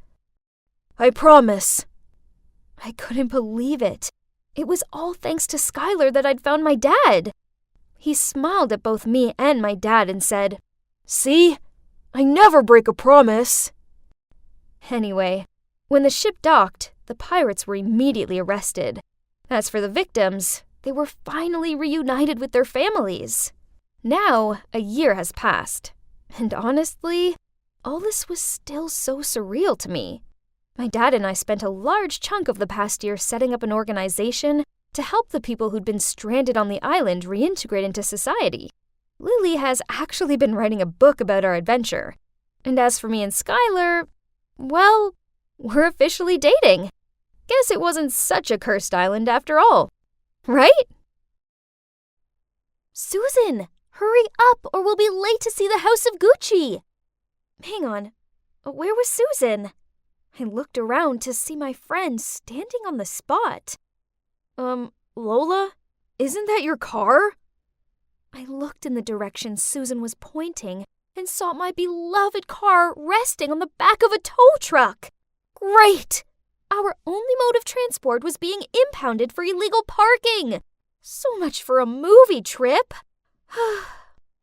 I promise. I couldn't believe it. It was all thanks to Skylar that I'd found my dad. He smiled at both me and my dad and said, "See? I never break a promise." Anyway, when the ship docked, the pirates were immediately arrested. As for the victims, they were finally reunited with their families. Now, a year has passed, and honestly, all this was still so surreal to me. My dad and I spent a large chunk of the past year setting up an organization to help the people who'd been stranded on the island reintegrate into society. Lily has actually been writing a book about our adventure. And as for me and Skylar, well, we're officially dating. Guess it wasn't such a cursed island after all, right? Susan, hurry up or we'll be late to see the House of Gucci. Hang on, where was Susan? I looked around to see my friend standing on the spot. Lola? Isn't that your car? I looked in the direction Susan was pointing and saw my beloved car resting on the back of a tow truck. Great! Our only mode of transport was being impounded for illegal parking. So much for a movie trip.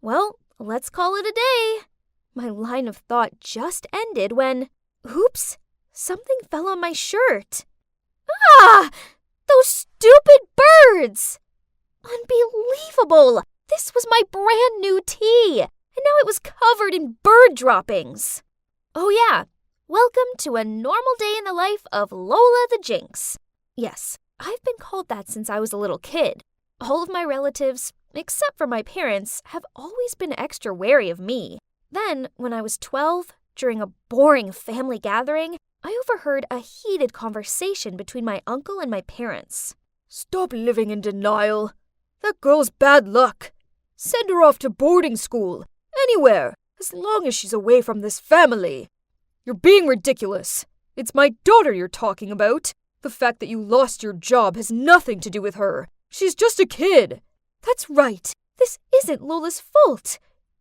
Well, let's call it a day. My line of thought just ended when, oops, something fell on my shirt. Ah! Those stupid birds! Unbelievable! This was my brand new tee, and now it was covered in bird droppings. Oh yeah, welcome to a normal day in the life of Lola the Jinx. Yes, I've been called that since I was a little kid. All of my relatives, except for my parents, have always been extra wary of me. Then, when I was 12, during a boring family gathering, I overheard a heated conversation between my uncle and my parents. Stop living in denial. That girl's bad luck. Send her off to boarding school. Anywhere, as long as she's away from this family. You're being ridiculous. It's my daughter you're talking about. The fact that you lost your job has nothing to do with her. She's just a kid. That's right. This isn't Lola's fault.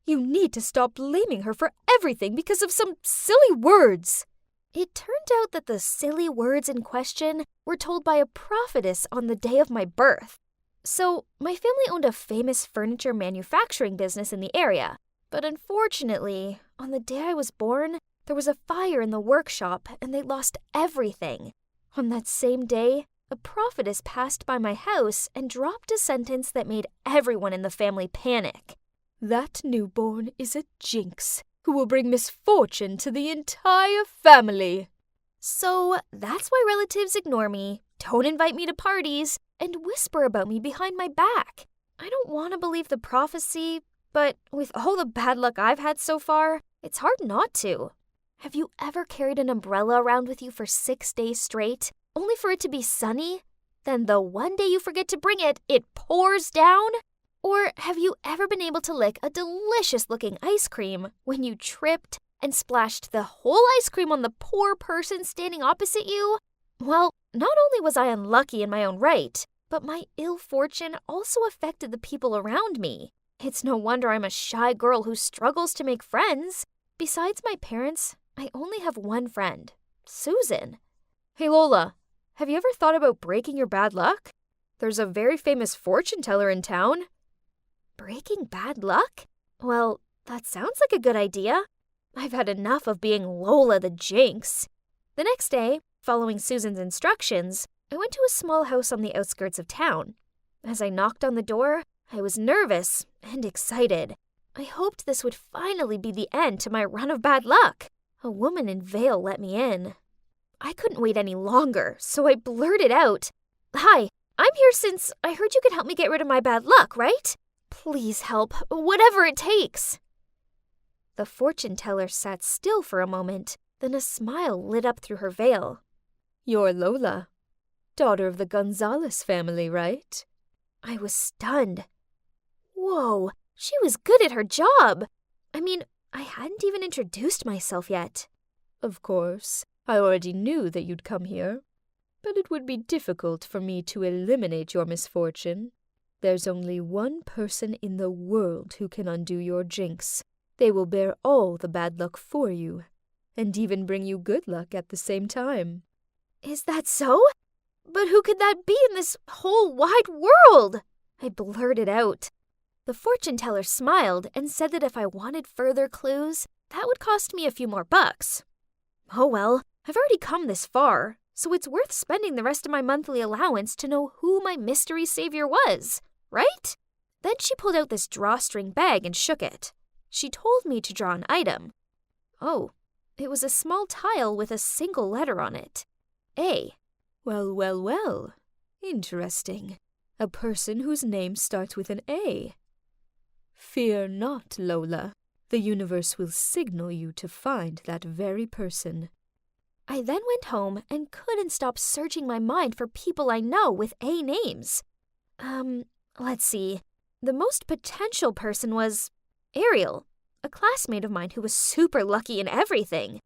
You need to stop blaming her for everything because of some silly words. It turned out that the silly words in question were told by a prophetess on the day of my birth. So, my family owned a famous furniture manufacturing business in the area. But unfortunately, on the day I was born, there was a fire in the workshop and they lost everything. On that same day, a prophetess passed by my house and dropped a sentence that made everyone in the family panic. That newborn is a jinx who will bring misfortune to the entire family. So that's why relatives ignore me, don't invite me to parties, and whisper about me behind my back. I don't want to believe the prophecy, but with all the bad luck I've had so far, it's hard not to. Have you ever carried an umbrella around with you for 6 days straight, only for it to be sunny? Then the one day you forget to bring it, it pours down? Or have you ever been able to lick a delicious-looking ice cream when you tripped and splashed the whole ice cream on the poor person standing opposite you? Well, not only was I unlucky in my own right, but my ill fortune also affected the people around me. It's no wonder I'm a shy girl who struggles to make friends. Besides my parents, I only have one friend, Susan. Hey Lola, have you ever thought about breaking your bad luck? There's a very famous fortune teller in town. Breaking bad luck? Well, that sounds like a good idea. I've had enough of being Lola the Jinx. The next day, following Susan's instructions, I went to a small house on the outskirts of town. As I knocked on the door, I was nervous and excited. I hoped this would finally be the end to my run of bad luck. A woman in veil let me in. I couldn't wait any longer, so I blurted out, "Hi, I'm here since I heard you could help me get rid of my bad luck, right? Please help, whatever it takes." The fortune teller sat still for a moment, then a smile lit up through her veil. You're Lola, daughter of the Gonzalez family, right? I was stunned. Whoa, she was good at her job. I mean, I hadn't even introduced myself yet. Of course, I already knew that you'd come here, but it would be difficult for me to eliminate your misfortune. There's only one person in the world who can undo your jinx. They will bear all the bad luck for you, and even bring you good luck at the same time. Is that so? But who could that be in this whole wide world? I blurted out. The fortune teller smiled and said that if I wanted further clues, that would cost me a few more bucks. Oh well, I've already come this far, so it's worth spending the rest of my monthly allowance to know who my mystery savior was, right? Then she pulled out this drawstring bag and shook it. She told me to draw an item. Oh, it was a small tile with a single letter on it. A. Well, well, well. Interesting. A person whose name starts with an A. Fear not, Lola. The universe will signal you to find that very person. I then went home and couldn't stop searching my mind for people I know with A names. Let's see. The most potential person was Ariel, a classmate of mine who was super lucky in everything.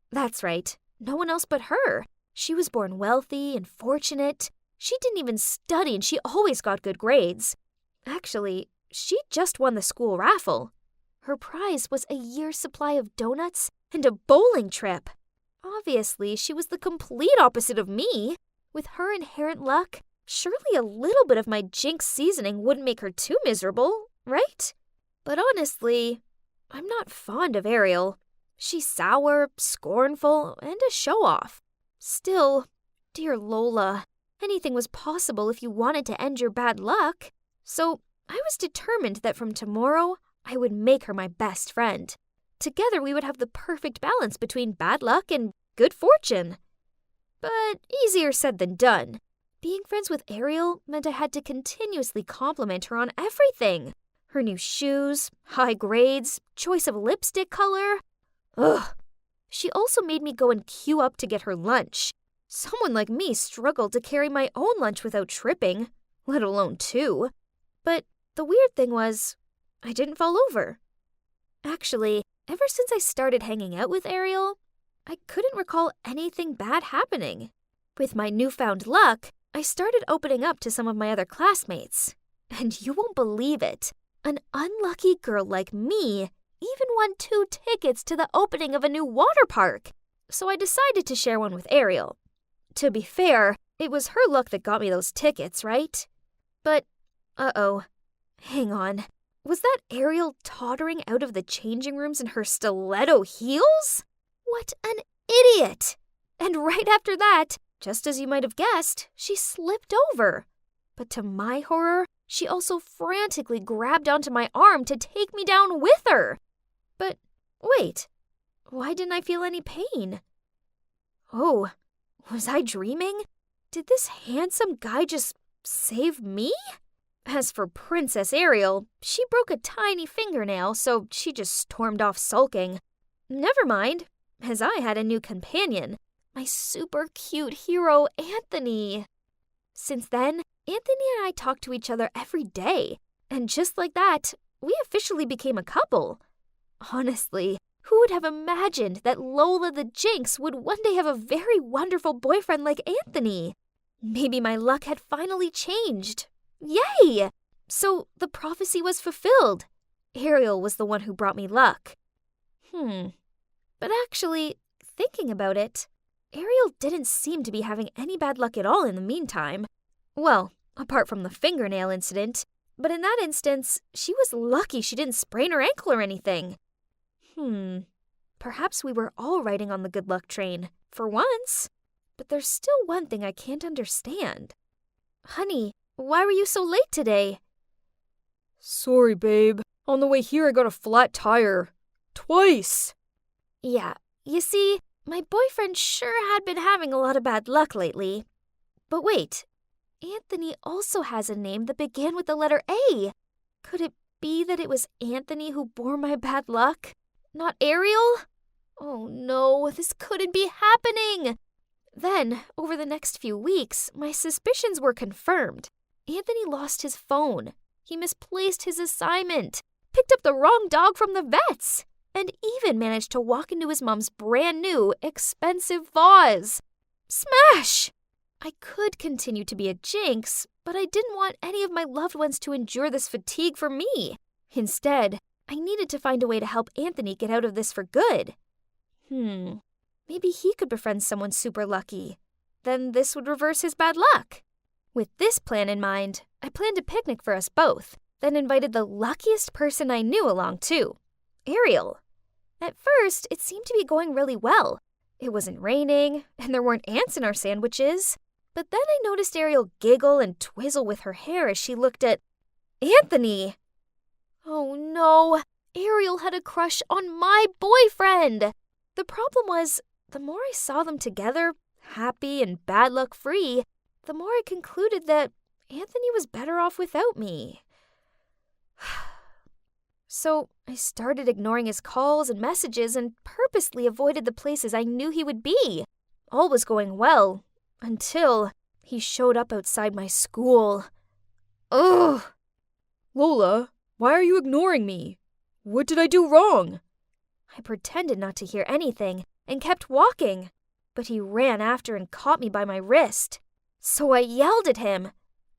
That's right, no one else but her. She was born wealthy and fortunate. She didn't even study and she always got good grades. Actually, she just won the school raffle. Her prize was a year's supply of donuts and a bowling trip. Obviously, she was the complete opposite of me. With her inherent luck, surely a little bit of my jinx seasoning wouldn't make her too miserable, right? But honestly, I'm not fond of Ariel. She's sour, scornful, and a show-off. Still, dear Lola, anything was possible if you wanted to end your bad luck. So I was determined that from tomorrow, I would make her my best friend. Together we would have the perfect balance between bad luck and good fortune. But easier said than done. Being friends with Ariel meant I had to continuously compliment her on everything. Her new shoes, high grades, choice of lipstick color. Ugh. She also made me go and queue up to get her lunch. Someone like me struggled to carry my own lunch without tripping, let alone two. But the weird thing was, I didn't fall over. Actually, ever since I started hanging out with Ariel, I couldn't recall anything bad happening. With my newfound luck, I started opening up to some of my other classmates. And you won't believe it, an unlucky girl like me even won 2 tickets to the opening of a new water park. So I decided to share one with Ariel. To be fair, it was her luck that got me those tickets, right? But Uh-oh. Hang on. Was that Ariel tottering out of the changing rooms in her stiletto heels? What an idiot! And right after that, just as you might have guessed, she slipped over. But to my horror, she also frantically grabbed onto my arm to take me down with her. But wait, why didn't I feel any pain? Oh, was I dreaming? Did this handsome guy just save me? As for Princess Ariel, she broke a tiny fingernail, so she just stormed off sulking. Never mind, as I had a new companion, my super cute hero, Anthony. Since then, Anthony and I talked to each other every day, and just like that, we officially became a couple. Honestly, who would have imagined that Lola the Jinx would one day have a very wonderful boyfriend like Anthony? Maybe my luck had finally changed. Yay! So the prophecy was fulfilled. Ariel was the one who brought me luck. But actually, thinking about it, Ariel didn't seem to be having any bad luck at all in the meantime. Well, apart from the fingernail incident, but in that instance, she was lucky she didn't sprain her ankle or anything. Perhaps we were all riding on the good luck train, for once. But there's still one thing I can't understand. Honey, why were you so late today? Sorry, babe. On the way here, I got a flat tire. Twice. Yeah, you see, my boyfriend sure had been having a lot of bad luck lately. But wait, Anthony also has a name that began with the letter A. Could it be that it was Anthony who bore my bad luck? Not Ariel? Oh no, this couldn't be happening! Then, over the next few weeks, my suspicions were confirmed. Anthony lost his phone. He misplaced his assignment, picked up the wrong dog from the vet's, and even managed to walk into his mom's brand new, expensive vase. Smash! I could continue to be a jinx, but I didn't want any of my loved ones to endure this fatigue for me. Instead, I needed to find a way to help Anthony get out of this for good. Maybe he could befriend someone super lucky. Then this would reverse his bad luck. With this plan in mind, I planned a picnic for us both, then invited the luckiest person I knew along too, Ariel. At first, it seemed to be going really well. It wasn't raining, and there weren't ants in our sandwiches. But then I noticed Ariel giggle and twizzle with her hair as she looked at Anthony. Oh no, Ariel had a crush on my boyfriend. The problem was, the more I saw them together, happy and bad luck free, the more I concluded that Anthony was better off without me. So I started ignoring his calls and messages and purposely avoided the places I knew he would be. All was going well, until he showed up outside my school. Ugh! Lola, why are you ignoring me? What did I do wrong? I pretended not to hear anything and kept walking, but he ran after and caught me by my wrist. So I yelled at him,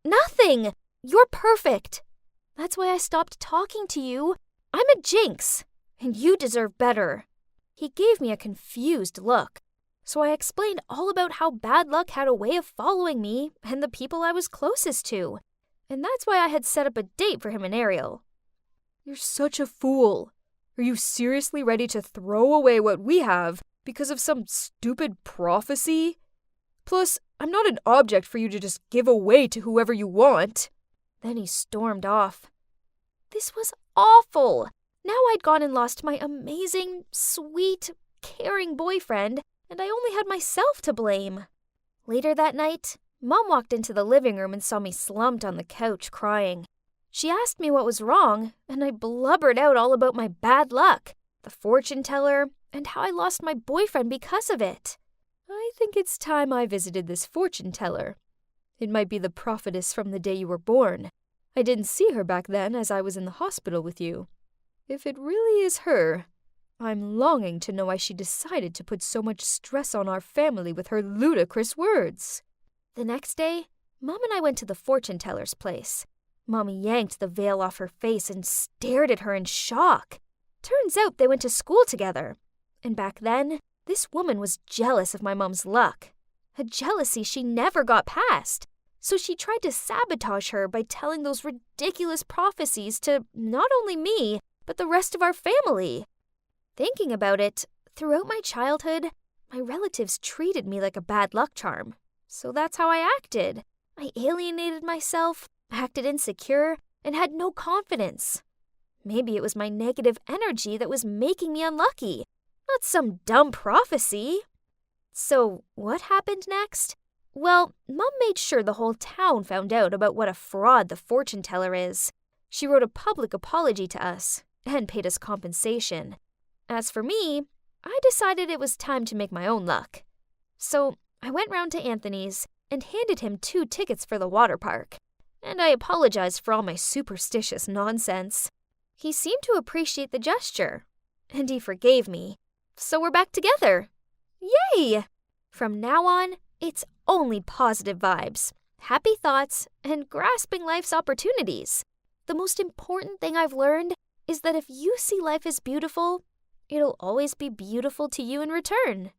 "Nothing! You're perfect! That's why I stopped talking to you. I'm a jinx, and you deserve better." He gave me a confused look, so I explained all about how bad luck had a way of following me and the people I was closest to, and that's why I had set up a date for him and Ariel. You're such a fool. Are you seriously ready to throw away what we have because of some stupid prophecy? Plus, I'm not an object for you to just give away to whoever you want. Then he stormed off. This was awful. Now I'd gone and lost my amazing, sweet, caring boyfriend, and I only had myself to blame. Later that night, Mom walked into the living room and saw me slumped on the couch crying. She asked me what was wrong, and I blubbered out all about my bad luck, the fortune teller, and how I lost my boyfriend because of it. I think it's time I visited this fortune teller. It might be the prophetess from the day you were born. I didn't see her back then as I was in the hospital with you. If it really is her, I'm longing to know why she decided to put so much stress on our family with her ludicrous words. The next day, Mom and I went to the fortune teller's place. Mommy yanked the veil off her face and stared at her in shock. Turns out they went to school together. And back then, this woman was jealous of my mom's luck. A jealousy she never got past. so she tried to sabotage her by telling those ridiculous prophecies to not only me, but the rest of our family. Thinking about it, throughout my childhood, my relatives treated me like a bad luck charm. So that's how I acted. I alienated myself, acted insecure, and had no confidence. Maybe it was my negative energy that was making me unlucky, not some dumb prophecy. So what happened next? Well, Mom made sure the whole town found out about what a fraud the fortune teller is. She wrote a public apology to us and paid us compensation. As for me, I decided it was time to make my own luck. So I went round to Anthony's and handed him 2 tickets for the water park, and I apologized for all my superstitious nonsense. He seemed to appreciate the gesture, and he forgave me. So we're back together. Yay! From now on, it's only positive vibes, happy thoughts, and grasping life's opportunities. The most important thing I've learned is that if you see life as beautiful, it'll always be beautiful to you in return.